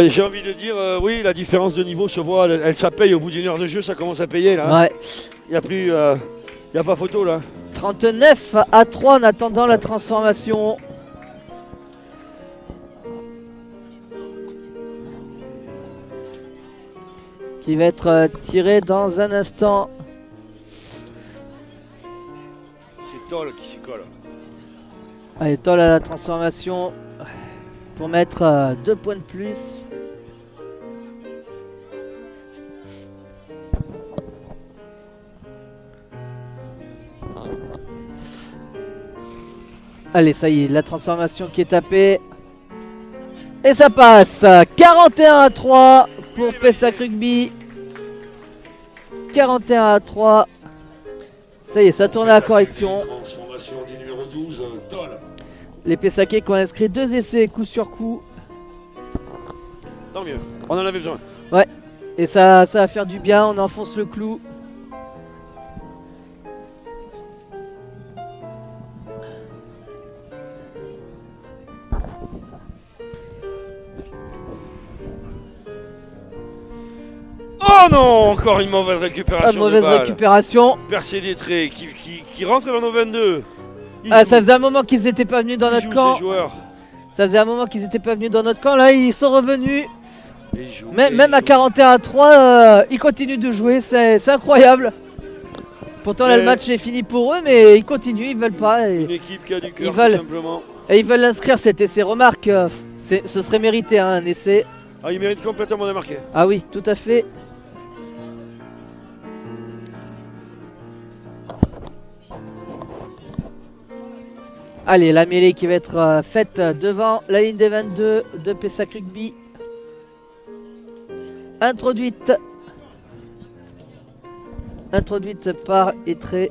J'ai envie de dire, oui, la différence de niveau se voit, elle ça paye au bout d'une heure de jeu, ça commence à payer là. Ouais. Il n'y a plus, il y a pas photo là. 39-3 en attendant la transformation. Qui va être tiré dans un instant. C'est Toll qui s'y colle. Allez, Toll à la transformation pour mettre 2 points de plus. Allez, ça y est, la transformation qui est tapée. Et ça passe. 41-3 pour Pessac Rugby. 41-3. Ça y est, ça tourne à la correction. Transformation du numéro 12, Toll. Les Pessacais qui ont inscrit 2 essais coup sur coup. Tant mieux, on en avait besoin. Ouais, et ça va faire du bien, on enfonce le clou. Oh non, encore une mauvaise récupération. Mauvaise récupération. Percé des traits qui rentre dans nos 22. Ça faisait un moment qu'ils n'étaient pas venus dans notre camp. Ça faisait un moment qu'ils n'étaient pas venus dans notre camp. Là, ils sont revenus. Même à 41-3, ils continuent de jouer. C'est incroyable. Pourtant, là, le match est fini pour eux, mais ils continuent. Ils veulent pas. Une équipe qui a du cœur, ils veulent, tout simplement. Et ils veulent inscrire cet essai. Remarque, ce serait mérité, hein, un essai. Ah, ils méritent complètement de marquer. Ah oui, tout à fait. Allez, la mêlée qui va être faite devant la ligne des 22 de Pessac Rugby. Introduite par Étré.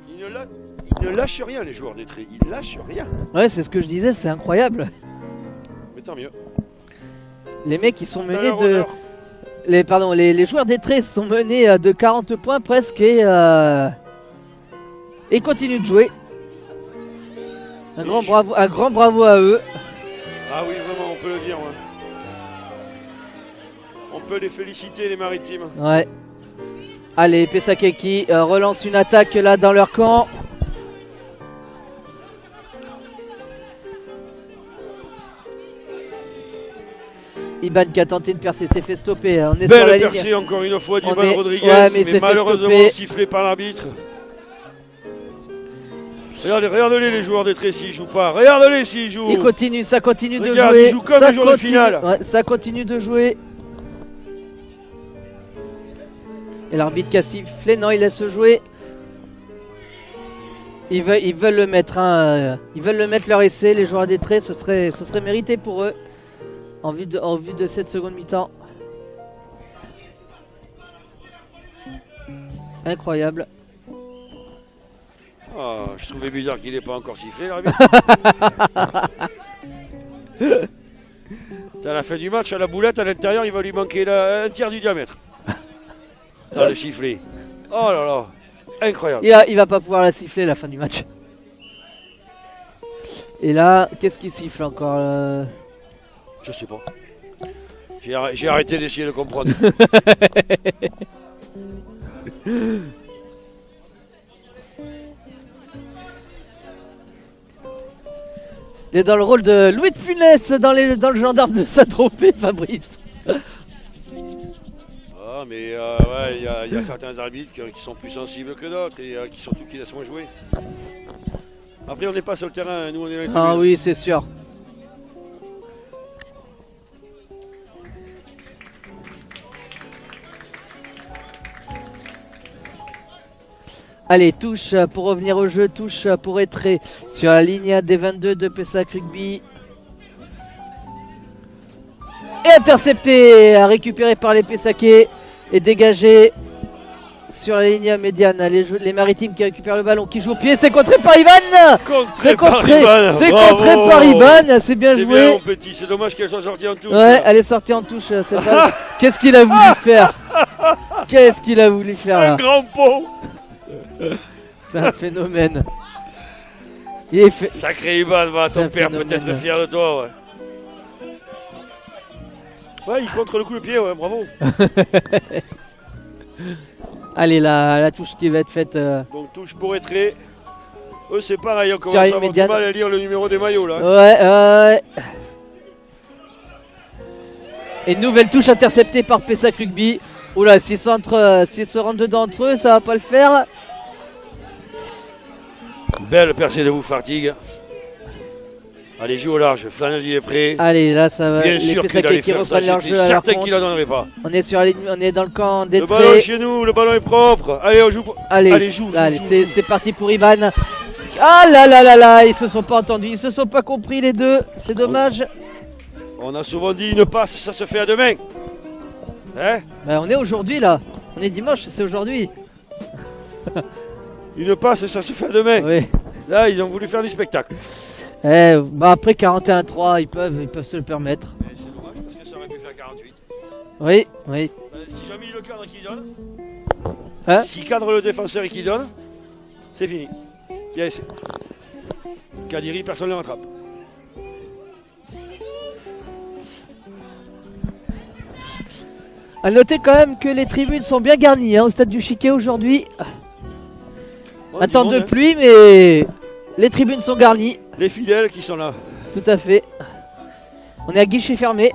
Ils ne lâchent rien, les joueurs d'Étré. Ils lâchent rien. Ouais, c'est ce que je disais, c'est incroyable. Mais tant mieux. Les mecs, ils sont menés de... Les joueurs d'Étré sont menés de 40 points presque et continuent de jouer. Un grand bravo à eux. Ah oui, vraiment, on peut le dire. Ouais. On peut les féliciter, les Maritimes. Ouais. Allez, Pessac qui relance une attaque là dans leur camp. Iban qui a tenté de percer, s'est fait stopper. On est sur la ligne. Percé encore une fois d'Iban Rodriguez, ouais, mais malheureusement sifflé par l'arbitre. Regardez-les les joueurs d'Étré s'ils jouent pas. Regardez-les s'ils jouent. Ils continuent, ça continue de jouer. Ils jouent comme les joueurs de finale. Ouais, ça continue de jouer. Et l'arbitre qui a sifflé, non, il laisse jouer. Ils veulent le mettre, hein, ils veulent le mettre leur essai, les joueurs d'Étré, ce serait mérité pour eux. En vue de cette seconde mi-temps. Incroyable. Oh, je trouvais bizarre qu'il n'ait pas encore sifflé, l'arbitre. À la fin du match, à la boulette, à l'intérieur, il va lui manquer un tiers du diamètre. Dans le sifflet. Oh là là, incroyable. Il va pas pouvoir la siffler la fin du match. Et là, qu'est-ce qui siffle encore Je sais pas. J'ai arrêté d'essayer de comprendre. Il est dans le rôle de Louis de Funès dans le gendarme de Saint-Tropez, Fabrice. Ah, mais ouais, il y a certains arbitres qui sont plus sensibles que d'autres et qui surtout qui laissent moins jouer. Après, on n'est pas sur le terrain, nous on est dans les Ah tribunes. oui, c'est sûr. Allez, touche pour revenir au jeu, touche pour Étré sur la ligne des 22 de Pessac Rugby. Et intercepté, récupéré par les Pessacais et dégagé sur la ligne médiane. Les Maritimes qui récupèrent le ballon, qui joue au pied, c'est contré par Ivan. C'est contré par Ivan, c'est bien C'est joué. bien mon petit, c'est dommage qu'elle soit sortie en touche. Ouais, elle est sortie en touche cette balle. Qu'est-ce qu'il a voulu faire? Qu'est-ce qu'il a voulu faire Un là? grand pot. C'est un phénomène. Il est fait... Sacré Ivan, va, C'est un ton père phénomène. peut-être fier de toi, ouais. Ouais, il contre le coup de pied, ouais, bravo. Allez, la touche qui va être faite. Donc touche pour Étré. Eux c'est pareil, on Sur commence la à ligne avoir du médiane. mal à lire le numéro des maillots là. Ouais. Et nouvelle touche interceptée par Pessac Rugby. Oula, s'ils se rentrent dedans entre eux, ça va pas le faire. Belle percée de vous fatigue. Allez, joue au large, Flanel il est prêt. Allez, là ça va. Bien Les sûr qu'il Pessacais allait qui faire ça, reprennent leur j'étais jeu à leur certain compte. qu'il la donnerait pas. On est sur la ligne, on est dans le camp Le ballon est d'Étré. chez nous, le ballon est propre. Allez, on joue. Allez, joue. c'est parti pour Ivan. Ah là, ils se sont pas entendus, ils se sont pas compris les deux, c'est dommage. On a souvent dit une passe, ça se fait à demain. Hein? Bah, on est aujourd'hui là, on est dimanche, c'est aujourd'hui. Une passe, ça se fait à demain. Oui. Là, ils ont voulu faire du spectacle. Bah après 41-3, ils peuvent se le permettre. Mais c'est dommage parce que ça aurait pu faire 48. Oui. Si jamais il le cadre qui donne, Hein? s'il cadre le défenseur et qui donne, c'est fini. Qui a essayé. Kadiri, personne ne le rattrape. À noter quand même que les tribunes sont bien garnies au stade du Chiquet aujourd'hui. Oh, Un temps du de monde, hein. pluie, mais les tribunes sont garnies, Les fidèles qui sont là. tout à fait. On est à guichet fermé.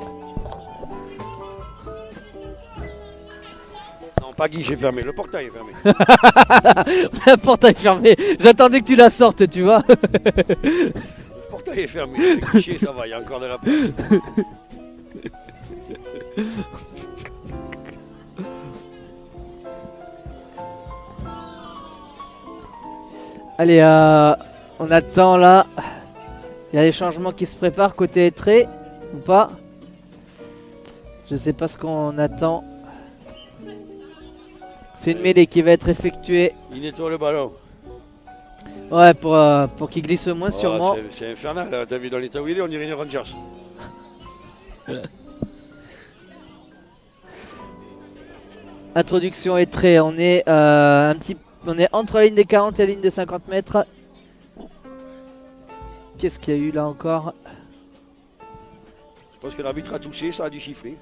Non, pas guichet fermé, le portail est fermé. La porte est fermée. J'attendais que tu la sortes, tu vois. Le portail est fermé. Le guichet, ça va, il y a encore de la place. Allez, on attend là. Il y a les changements qui se préparent côté Étré ou pas. Je sais pas ce qu'on attend. C'est une mêlée qui va être effectuée. Il nettoie le ballon. Ouais, pour qu'il glisse moins sûrement. C'est infernal, là. T'as vu dans l'état où il est, on dirait une Rangers. Introduction Étré, on est on est entre la ligne des 40 et la ligne des 50 mètres. Qu'est-ce qu'il y a eu là encore? Je pense que l'arbitre a touché, ça a dû chiffrer.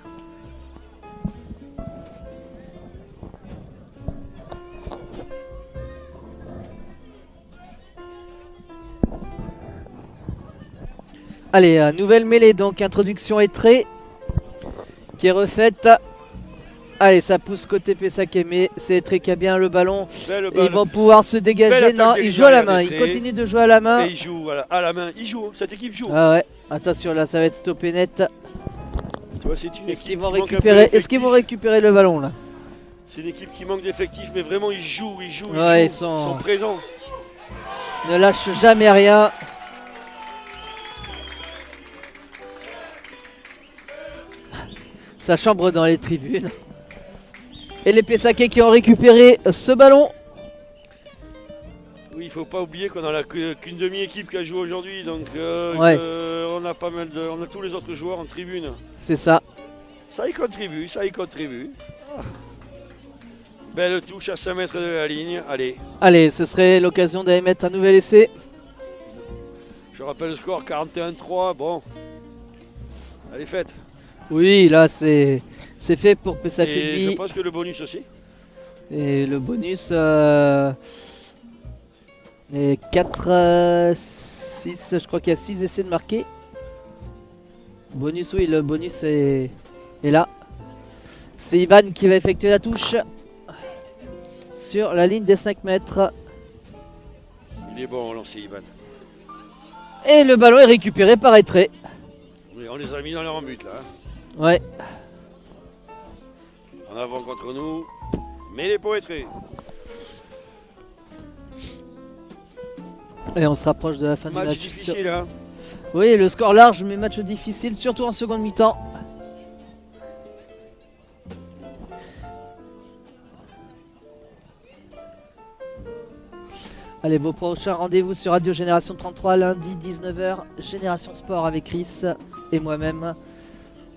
Allez, nouvelle mêlée donc, introduction Étré qui est refaite. Allez, ça pousse côté Pessac, mais c'est Étré qui a bien le ballon. Belle Et balle. ils vont pouvoir se dégager. Belle attaque Non, de il joue à la main, Étré. il continue de jouer à la main. Et il joue voilà, à la main, il joue, cette équipe joue. Ah ouais, attention là, ça va être stoppé net. Tu vois, c'est une Est-ce équipe qu'ils vont qui manque un peu récupérer, est-ce d'effectifs. qu'ils vont récupérer le ballon là? C'est une équipe qui manque d'effectifs, mais vraiment ils jouent, Ouais, ils ils sont présents. Ne lâche jamais rien. Ça chambre dans les tribunes. Et les Pessacais qui ont récupéré ce ballon. Oui, il faut pas oublier qu'on a qu'une demi-équipe qui a joué aujourd'hui, donc Ouais. on a on a tous les autres joueurs en tribune. C'est ça. Ça y contribue, ça y contribue. Ah. Belle touche à 5 mètres de la ligne, allez. Allez, ce serait l'occasion d'aller mettre un nouvel essai. Je rappelle le score 41-3, bon. Elle est faite. Oui, là c'est fait pour Pessac Et je Rugby. pense que le bonus aussi. Et le bonus est 4, 6, je crois qu'il y a 6 essais de marqués. Bonus, oui, le bonus est là. C'est Ivan qui va effectuer la touche sur la ligne des 5 mètres. Il est bon au lancer, Ivan. Et le ballon est récupéré par Etré. On les a mis dans leur but là. Ouais. En avant contre nous. Mais les poétrés. Et on se rapproche de la fin du Match match. difficile hein. Oui, le score large, mais match difficile, surtout en seconde mi-temps. Allez, vos prochains rendez-vous sur Radio Génération 33, lundi 19h, Génération Sport avec Chris et moi-même.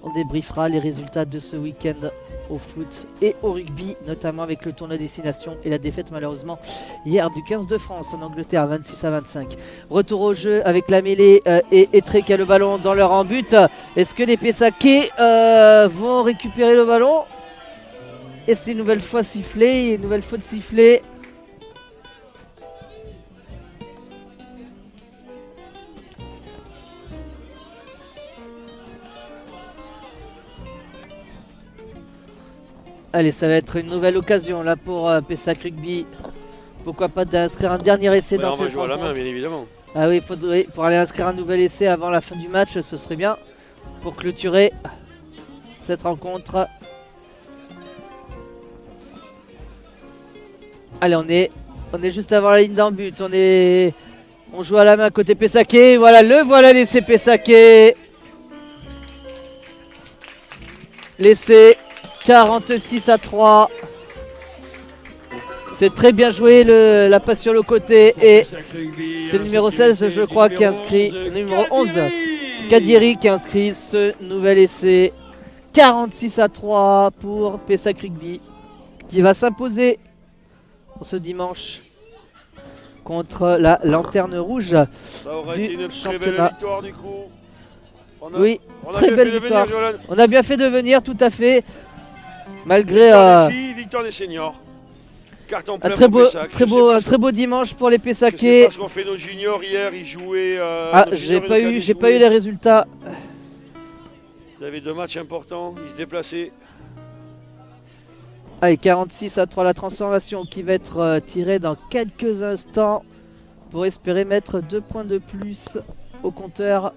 On débriefera les résultats de ce week-end au foot et au rugby, notamment avec le tournoi destination et la défaite malheureusement hier du 15 de France en Angleterre 26-25. Retour au jeu avec la mêlée et Etré qui a le ballon dans leur en but. Est-ce que les Pessaquais vont récupérer le ballon? Et c'est une nouvelle fois sifflé, une nouvelle faute sifflée. Allez, ça va être une nouvelle occasion là pour Pessac Rugby. Pourquoi pas d'inscrire un dernier essai dans On va cette jouer à la main, rencontre. bien évidemment. Ah oui, faudrait, pour aller inscrire un nouvel essai avant la fin du match, ce serait bien pour clôturer cette rencontre. Allez, on est juste avant la ligne d'en but. On joue à la main côté Pessaquais. Voilà l'essai Pessaquais. L'essai 46-3. C'est très bien joué, la passe sur le côté. Et c'est le numéro 16, je crois, qui inscrit. Le numéro 11, c'est Kadieri qui inscrit ce nouvel essai. 46-3 pour Pessac Rugby, qui va s'imposer ce dimanche contre la Lanterne Rouge. Ça aurait du été une très belle championnat. victoire du coup. Oui, on a très bien belle fait de victoire. venir, Jolan. On a bien fait de venir, tout à fait. Malgré Victoire des filles, victoire des seniors. Carton plein un très pour beau, Pessac. très Je beau, sais pas un ce très beau dimanche pour les que- je sais Pessaquais. pas ce qu'ont fait nos juniors hier, ils jouaient. Ah, nos j'ai juniors pas et nos eu, cadets j'ai pas eu jouaient. les résultats. Ils avaient 2 matchs importants, ils se déplaçaient. Allez, 46-3 la transformation qui va être tirée dans quelques instants pour espérer mettre 2 points de plus au compteur.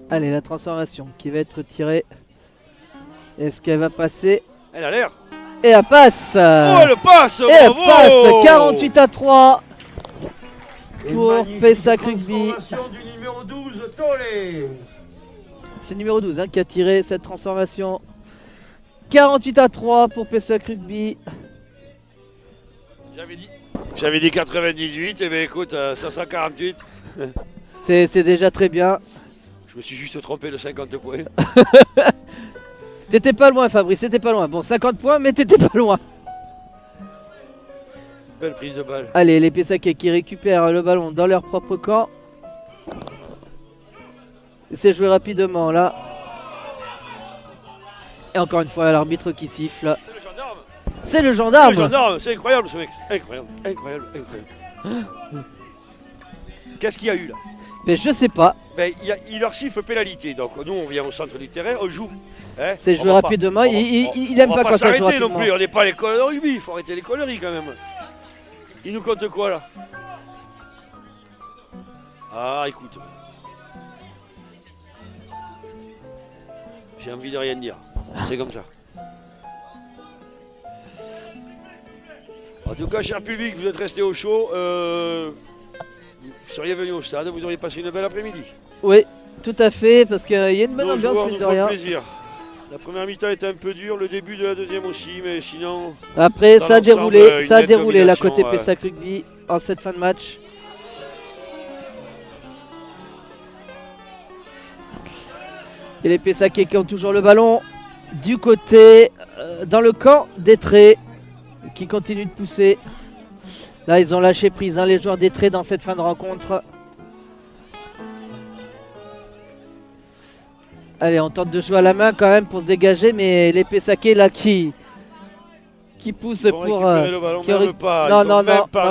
Allez, la transformation qui va être tirée. Est-ce qu'elle va passer? Elle a l'air. Et elle passe! Oh, le passe! Et elle Bravo passe! 48-3 Et pour magnifique Pessac Rugby. transformation du numéro 12, Tolé. C'est le numéro 12 qui a tiré cette transformation. 48-3 pour Pessac Rugby. J'avais dit 98, et bien écoute, ça sera 48. C'est déjà très bien. Je me suis juste trompé de 50 points. T'étais pas loin, Fabrice, t'étais pas loin. Bon, 50 points, mais t'étais pas loin. Belle prise de balle. Allez, les Pessaquais qui récupèrent le ballon dans leur propre camp. C'est joué rapidement là. Et encore une fois, l'arbitre qui siffle. C'est le gendarme. C'est le Le gendarme. gendarme, c'est incroyable ce mec. Incroyable, incroyable, incroyable. Qu'est-ce qu'il y a eu là? Mais je sais pas. Ben, il leur siffle pénalité. Donc nous, on vient au centre du terrain, on joue. Hein, C'est on joué va pas- rapidement. on- Il aime on pas va quand ça joue s'arrêter non rapidement. plus, on n'est pas à l'école de rugby, il faut arrêter les conneries quand même. Il nous compte quoi là? Ah, écoute. J'ai envie de rien dire. C'est comme ça. En tout cas, cher public, vous êtes restés au chaud. Vous seriez venu au stade, vous auriez passé une belle après-midi. Oui, tout à fait, parce qu'il y a une bonne Nos ambiance, joueurs mine nous de font rien. plaisir. La première mi-temps était un peu dure, le début de la deuxième aussi, mais sinon... Après, dans ça a l'ensemble, déroulé, une ça a nette déroulé la domination, côté Pessac Rugby en cette fin de match. Et les Pessacais qui ont toujours le ballon du côté, dans le camp d'Étré, qui continue de pousser. Là, ils ont lâché prise, hein, les joueurs d'Étré dans cette fin de rencontre. Allez, on tente de jouer à la main quand même pour se dégager, mais les Pessacais là qui poussent pour... le ballon, qui même pas. Non,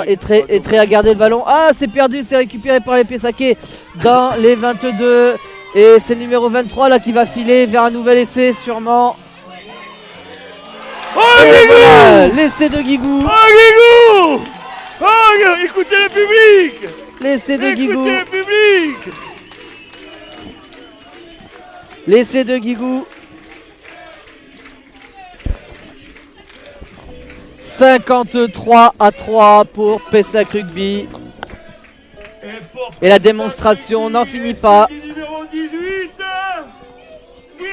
Étré a gardé le ballon. Ah, c'est perdu, c'est récupéré par les Pessacais dans les 22. Et c'est le numéro 23 là qui va filer vers un nouvel essai sûrement. Oh, Guigou, voilà, l'essai de Guigou. Oh, Guigou, oh, écoutez le public. L'essai de Guigou. Écoutez le public. L'essai de Guigou. 53-3 pour Pessac Rugby. Et la démonstration n'en finit pas. Numéro 18, Guigou.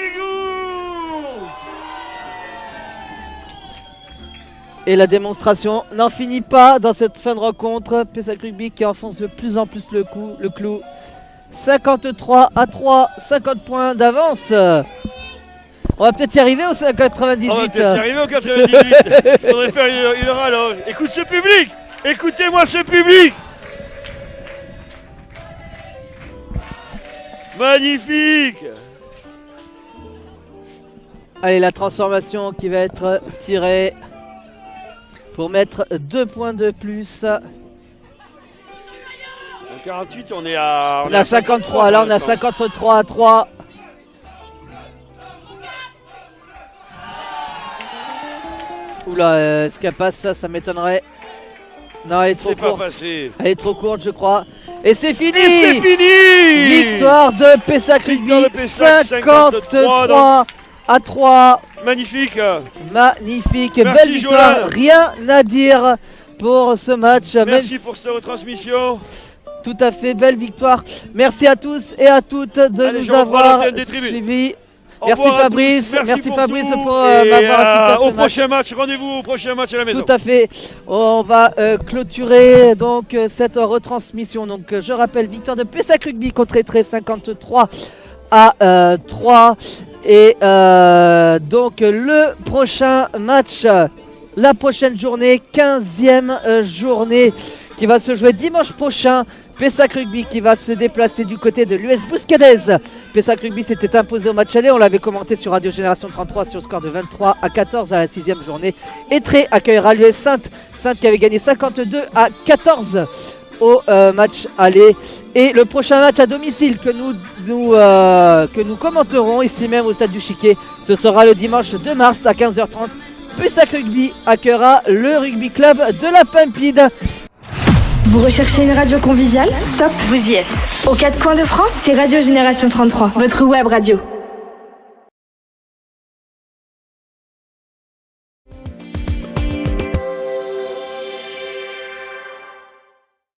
Et la démonstration n'en finit pas dans cette fin de rencontre. Pessac Rugby qui enfonce de plus en plus le clou. 53-3, 50 points d'avance. On va peut-être y arriver au 98. On va peut-être y arriver au 98. Il faudrait faire une rallonge. Écoute ce public. Écoutez-moi ce public. Magnifique. Allez, la transformation qui va être tirée pour mettre 2 points de plus. En 48, on est à... On est à 53, là on est à 53-3. Oula, est-ce qu'elle passe ça m'étonnerait. Non, elle est trop C'est pas courte. passé. Elle est trop courte, je crois. Et c'est fini. Et c'est fini. Victoire de Pessac Rugby, 53-3. Magnifique. Magnifique, Merci, belle victoire. Joël. Rien à dire pour ce match. Merci pour cette retransmission. Tout à fait, belle victoire. Merci à tous et à toutes de Allez, nous je reprends avoir l'antenne des tribunes. suivis. Au Merci revoir à Fabrice, tous. merci Fabrice tout. pour Et, m'avoir assisté à ce au match. prochain match, rendez-vous au prochain match à la maison. Tout à fait. On va clôturer donc cette retransmission. Donc je rappelle, victoire de Pessac Rugby contre Étré 53-3. Et donc le prochain match, la prochaine journée, 15e journée qui va se jouer dimanche prochain. Pessac Rugby qui va se déplacer du côté de l'US Bouscadez. Pessac Rugby s'était imposé au match aller, on l'avait commenté sur Radio Génération 33 sur le score de 23-14 à la 6e journée. Étré accueillera l'US Saintes qui avait gagné 52-14 au match aller. Et le prochain match à domicile que nous commenterons ici même au stade du Chiquet, ce sera le dimanche 2 mars à 15h30. Pessac Rugby accueillera le rugby club de la Pimpide. Vous recherchez une radio conviviale ? Stop, vous y êtes. Aux 4 coins de France, c'est Radio Génération 33, votre web radio.